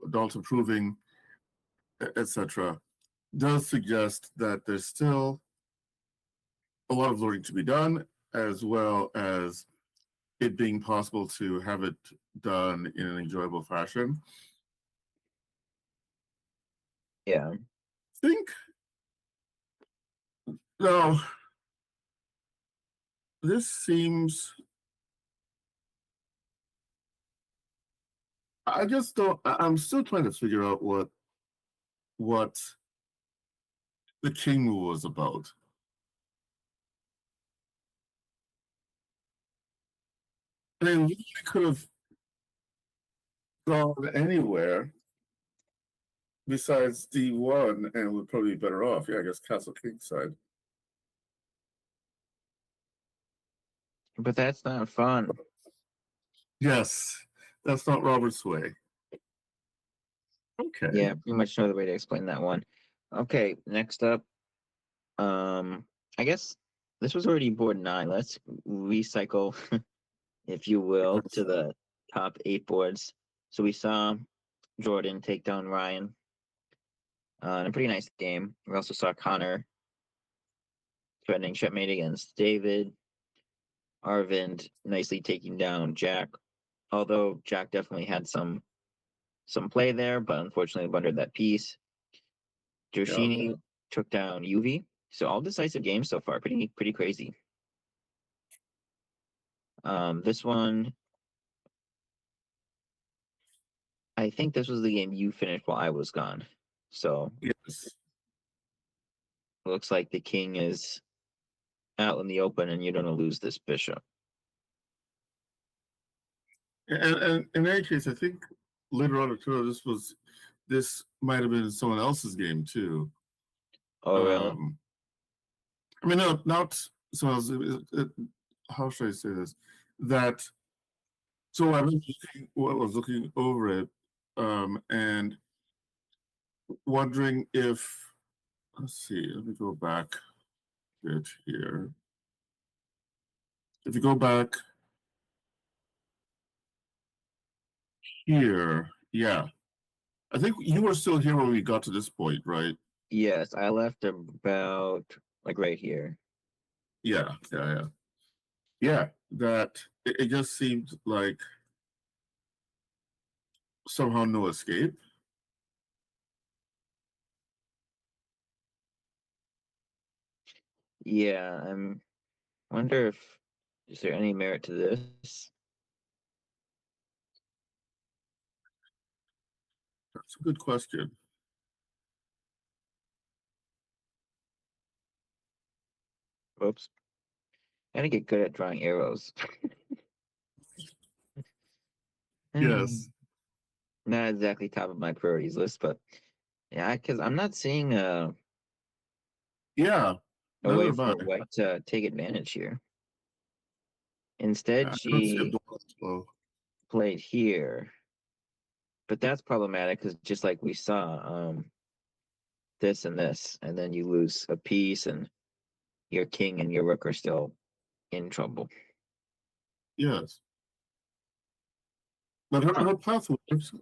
S2: adults improving, etc., does suggest that there's still a lot of learning to be done, as well as it being possible to have it done in an enjoyable fashion.
S1: Yeah.
S2: I think now this seems. I just don't. I'm still trying to figure out what the king was about. I mean, we could have gone anywhere besides D1 and would probably be better off. Yeah, I guess Castle Kingside.
S1: But that's not fun.
S2: Yes, that's not Robert's way. Okay.
S1: Yeah, pretty much no other way to explain that one. Okay, next up, I guess this was already board 9. Let's recycle, if you will, to the top 8 boards. So we saw Jordan take down Ryan in a pretty nice game. We also saw Connor threatening checkmate against David. Arvind nicely taking down Jack, although Jack definitely had some play there, but unfortunately blundered that piece.
S2: Yeah.
S1: Joshini took down UV. So all decisive games so far, pretty crazy. This one, I think this was the game you finished while I was gone. So
S2: Yes.
S1: looks like the king is out in the open, and you're gonna lose this bishop.
S2: And in any case, I think later on, this might have been someone else's game too.
S1: Oh really?
S2: I mean, not someone else. How should I say this? That so I was looking over it, and wondering if let's see. Let me go back a bit here. If you go back here, yeah, I think you were still here when we got to this point, right?
S1: Yes, I left about like right here.
S2: Yeah. That it just seemed like somehow no escape.
S1: Yeah, I'm wonder if is there any merit to this?
S2: That's a good question.
S1: Oops. Gotta get good at drawing arrows.
S2: Yes.
S1: Not exactly top of my priorities list, but yeah, because I'm not seeing
S2: Yeah.
S1: a
S2: Neither
S1: way
S2: am I.
S1: for White to take advantage here.
S2: Yeah,
S1: Instead,
S2: I don't see a
S1: she
S2: block flow.
S1: played here, but that's problematic because just like we saw, this and this, and then you lose a piece, and your king and your rook are still in trouble.
S2: Yes. But her path works.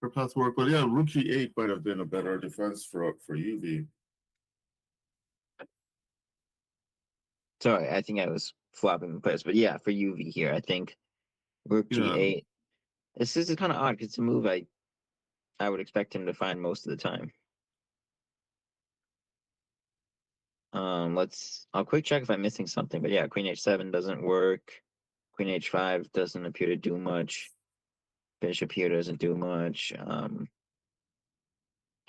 S2: Her path worked. But yeah, rook g8 might have been a better defense for UV.
S1: Sorry, I think I was flopping players. But yeah, for UV here, I think Rook
S2: Yeah,
S1: G8. This is kind of odd because it's a move I would expect him to find most of the time. I'll quick check if I'm missing something, but yeah, Queen H7 doesn't work. Queen H5 doesn't appear to do much. Bishop here doesn't do much. I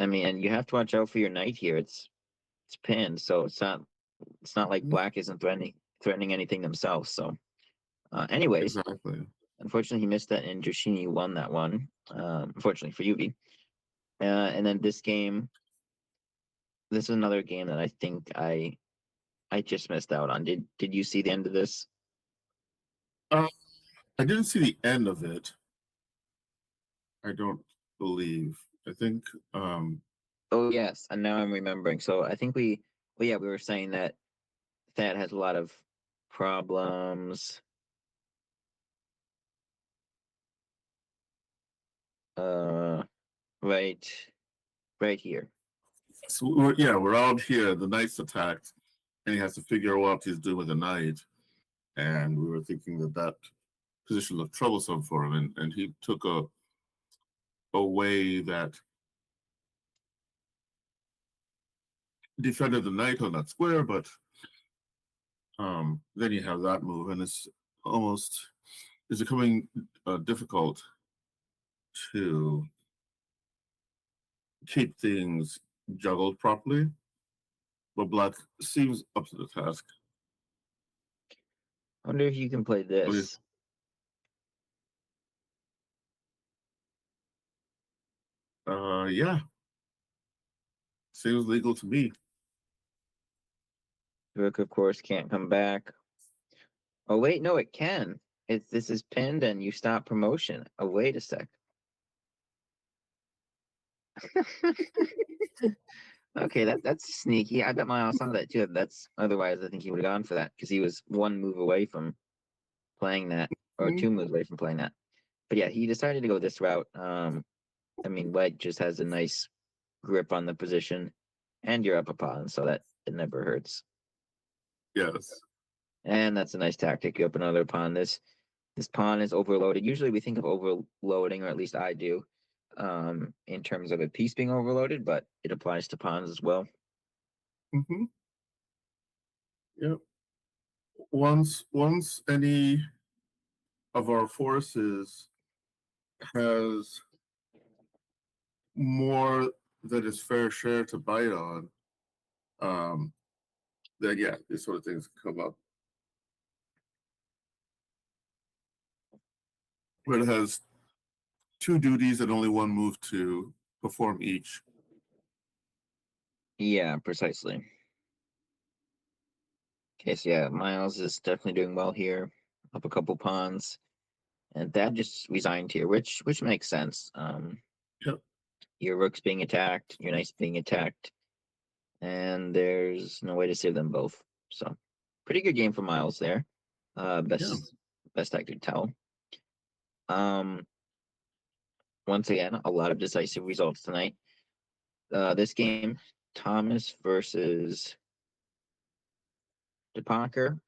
S1: mean, and you have to watch out for your knight here. It's pinned, so it's not like
S2: mhm,
S1: black isn't threatening anything themselves. So, anyways,
S2: exactly.
S1: unfortunately, he missed that, and Joshini won that one. Unfortunately for Yubi. And then this is another game that I think I just missed out on. Did you see the end of this?
S2: Uh, I didn't see the end of it. I don't believe. I think.
S1: Oh yes, and now I'm remembering. So I think well yeah, we were saying that Thad has a lot of problems. Uh, right, right here.
S2: So we're out here. The knight's attacked, and he has to figure out what he's doing with the knight. And we were thinking that that position looked troublesome for him, and he took a way that defended the knight on that square, but then you have that move, and it's becoming difficult to keep things juggled properly. But black seems up to the task.
S1: I wonder if you can play
S2: What is,
S1: this.
S2: yeah, seems legal to me.
S1: Rook, of course, can't come back. Oh wait, no, it can. This is pinned and you stop promotion. Oh wait a sec. Okay, that's sneaky. I bet Miles saw that too. That's otherwise I think he would have gone for that because he was one move away from playing that, or
S2: Mhm.
S1: two moves away from playing that. But yeah, he decided to go this route. I mean, white just has a nice grip on the position, and you're up a pawn, so that it never hurts.
S2: Yes.
S1: And that's a nice tactic. You up another pawn. This pawn is overloaded. Usually we think of overloading, or at least I do, in terms of a piece being overloaded, but it applies to pawns as well.
S2: Mm-hmm. Yep. Once any of our forces has more than its fair share to bite on, um, then yeah, these sort of things come up. But it has two duties and only one move to perform each.
S1: Yeah, precisely. Okay, so yeah, Miles is definitely doing well here. Up a couple pawns. And that just resigned here, which makes sense.
S2: Yep.
S1: Your rook's being attacked, your knight's being attacked, and there's no way to save them both. So pretty good game for Miles there. Uh
S2: Yeah.
S1: best best I could tell. Um Once again, a lot of decisive results tonight. This game, Thomas versus DePonker.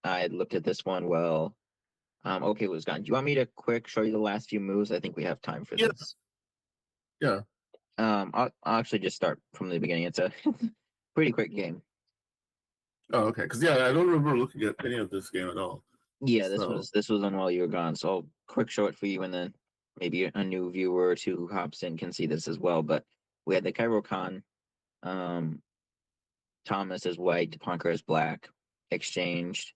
S1: I looked at this one well. Okay, was gone. Do you want me to quick show you the last few moves? I think we have time for
S2: Yeah.
S1: this.
S2: Yeah.
S1: I'll actually just start from the beginning. It's a pretty quick game.
S2: Oh, okay. Because yeah, I don't remember looking at any of this game at all.
S1: Yeah,
S2: So
S1: this was on while you were gone. So I'll quick show it for you, and then maybe a new viewer or two who hops in can see this as well. But we had the Cairo Khan, um, Thomas as white, DePonker as black, exchanged.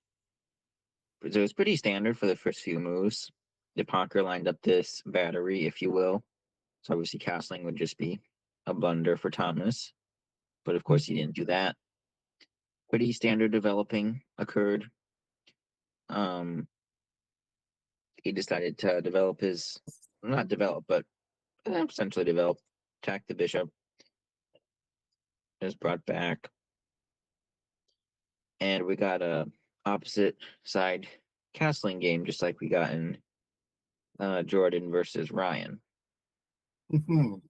S1: So it was pretty standard for the first few moves. DePonker lined up this battery, if you will. So obviously castling would just be a blunder for Thomas. But of course he
S2: mhm.
S1: didn't do that. Pretty standard developing occurred. Um, he decided to develop his, not develop, but essentially develop, attack the bishop, is brought back, and we got a opposite side castling game, just like we got in Jordan versus Ryan.
S2: Mhm.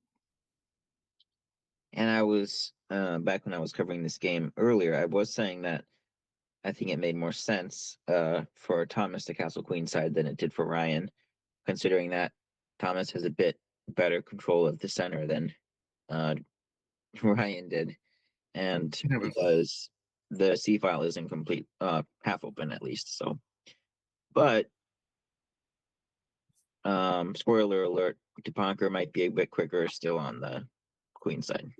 S1: And I was back when I was covering this game earlier, I was saying that I think it made more sense for Thomas to castle queenside than it did for Ryan, considering that Thomas has a bit better control of the center than uh, Ryan did, and
S2: Yeah, but
S1: because the C file is incomplete, half open at least. So, but spoiler alert: Debonker might be a bit quicker still on the queen side.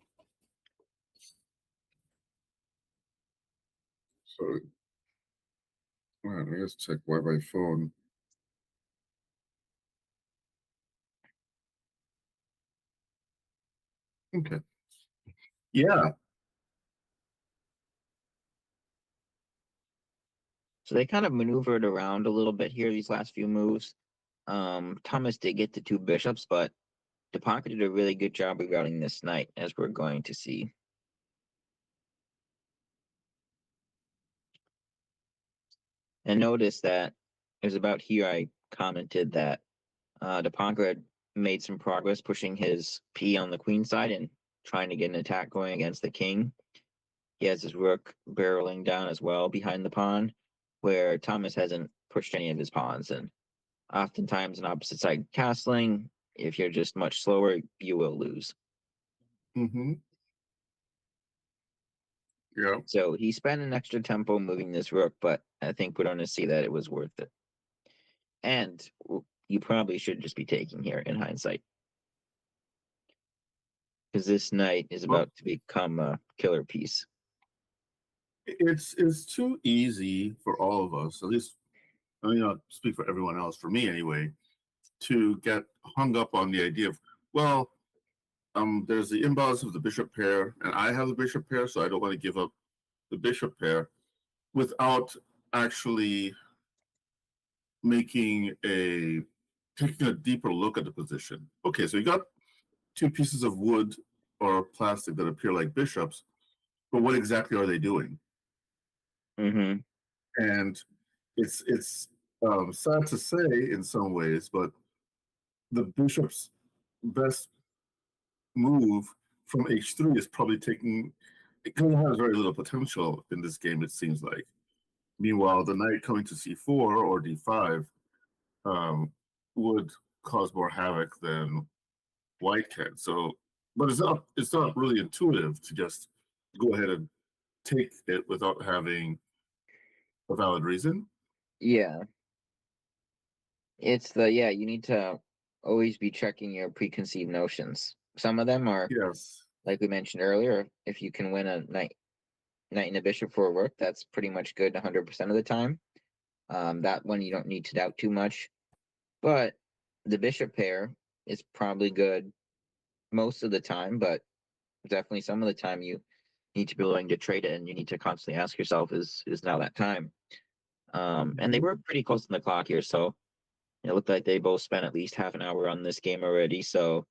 S2: so, all right, let's check why by phone. Okay. Yeah.
S1: So they kind of maneuvered around a little bit here these last few moves. Thomas did get the two bishops, but Debonker did a really good job rerouting this knight, as we're going to see. And notice that it was about here I commented that Debonker had made some progress pushing his p on the queen side and trying to get an attack going against the king. He has his rook barreling down as well behind the pawn, where Thomas hasn't pushed any of his pawns. And oftentimes in opposite side castling, if you're just much slower, you will lose.
S2: Mm-hmm. Yeah.
S1: So he spent an extra tempo moving this rook, but I think we're going to see that it was worth it. And you probably should just be taking here in hindsight, because this knight is
S2: Well,
S1: about to become a killer piece.
S2: it's too easy for all of us, at least I mean, I'll speak for everyone else, for me anyway, to get hung up on the idea of, well, there's the imbalance of the bishop pair, and I have the bishop pair, so I don't want to give up the bishop pair without actually taking a deeper look at the position. Okay, so you got two pieces of wood or plastic that appear like bishops, but what exactly are they doing?
S1: Mm-hmm.
S2: And it's sad to say in some ways, but the bishop's best move from h3 is probably taking. It kind of has very little potential in this game, it seems like. Meanwhile, the knight coming to c4 or d5 would cause more havoc than white can. So, but it's not really intuitive to just go ahead and take it without having a valid reason.
S1: Yeah, you need to always be checking your preconceived notions. Some of them are,
S2: Yes.
S1: like we mentioned earlier, if you can win a knight and a bishop for a rook, that's pretty much good 100% of the time. That one you don't need to doubt too much. But the bishop pair is probably good most of the time, but definitely some of the time you need to be willing to trade it, and you need to constantly ask yourself, is now that time? And they were pretty close to the clock here, so it looked like they both spent at least half an hour on this game already, so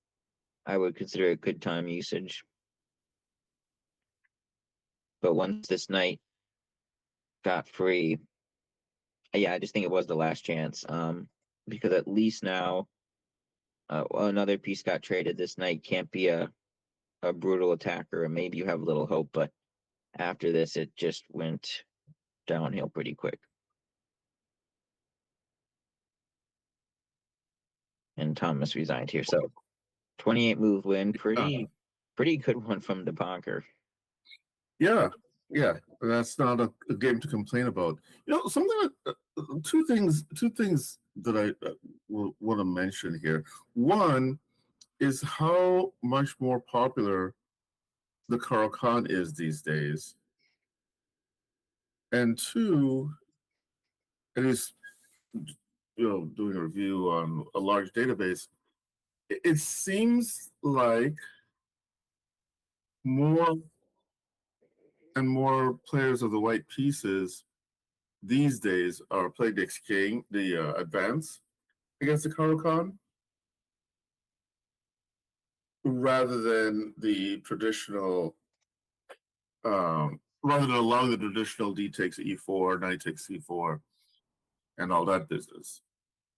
S1: I would consider it good time usage. But once this knight got free, yeah, I just think it was the last chance. Because at least now another piece got traded. This knight can't be a brutal attacker, and maybe you have a little hope, but after this, it just went downhill pretty quick. And Thomas resigned here. So 28 move win, pretty good one from Debonker.
S2: Yeah, yeah, that's not a game to complain about. Something. Two things that I want to mention here. One is how much more popular the Caro-Kann is these days, and two, it is doing a review on a large database. It seems like more and more players of the white pieces these days are playing the advance against the Caro-Kann rather than the traditional, rather than allowing the traditional d takes e4, knight takes c4, and all that business.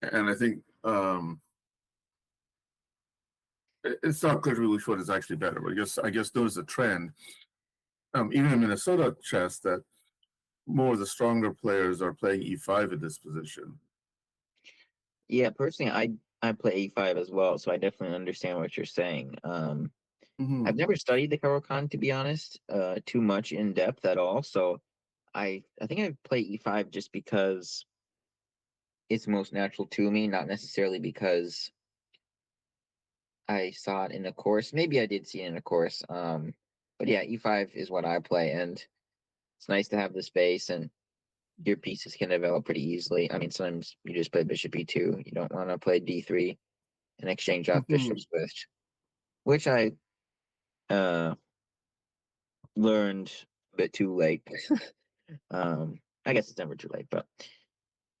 S2: And I think it's not clear to me which one is actually better, but I guess notice a trend, even in Minnesota chess, that more of the stronger players are playing e5 in this position.
S1: Yeah, personally, I play e5 as well, so I definitely understand what you're saying. I've
S2: Hmm.
S1: never studied the Caro-Kann, to be honest, too much in depth at all. So I think I play e5 just because it's most natural to me, not necessarily because I saw it in a course. Maybe I did see it in a course. But yeah, e5 is what I play, and it's nice to have the space, and your pieces can develop pretty easily. I mean, sometimes you just play bishop e2. You don't want to play d3 and exchange off
S2: Hmm.
S1: bishops, which I uh learned a bit too late. I guess it's never too late, but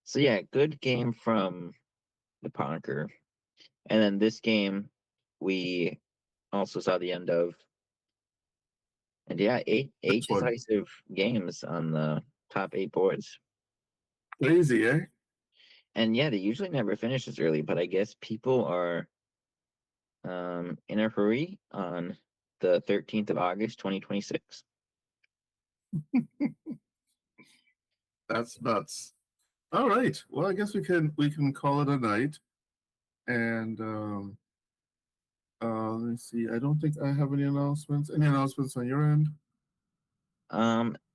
S1: so yeah, good game from the Ponker. And then this game we also saw the end of. And yeah, eight
S2: This one.
S1: decisive games on the top 8 boards.
S2: Crazy, eh?
S1: And yeah, they usually never finish this early, but I guess people are in a hurry on the 13th of August, 2026.
S2: That's nuts. All right. Well, I guess we can call it a night. And let me see. I don't think I have any announcements. Any announcements on your end?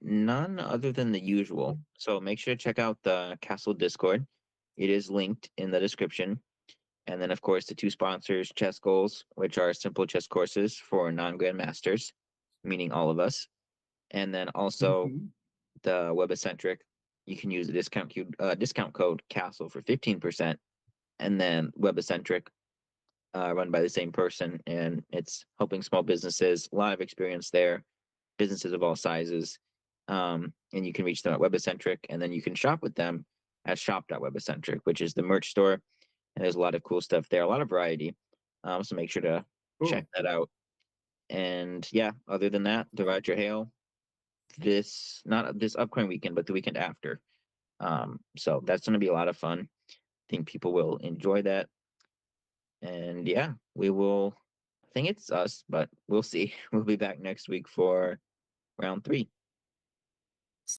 S1: None other than the usual. So make sure to check out the Castle Discord. It is linked in the description. And then, of course, the two sponsors, Chess Goals, which are simple chess courses for non-grandmasters, meaning all of us. And then also
S2: Hmm.
S1: the Webeccentric. You can use the discount code Castle for 15%. And then Webeccentric, run by the same person, and it's helping small businesses. A lot of experience there, businesses of all sizes. And you can reach them at Webeccentric, and then you can shop with them at shop.webeccentric, which is the merch store. And there's a lot of cool stuff there, a lot of variety. So make sure to check
S2: Cool.
S1: that out. And yeah, other than that, the Roger Hale, this not this upcoming weekend, but the weekend after. So that's going to be a lot of fun. I think people will enjoy that. And yeah, we will. I think it's us, but we'll see. We'll be back next week for round 3.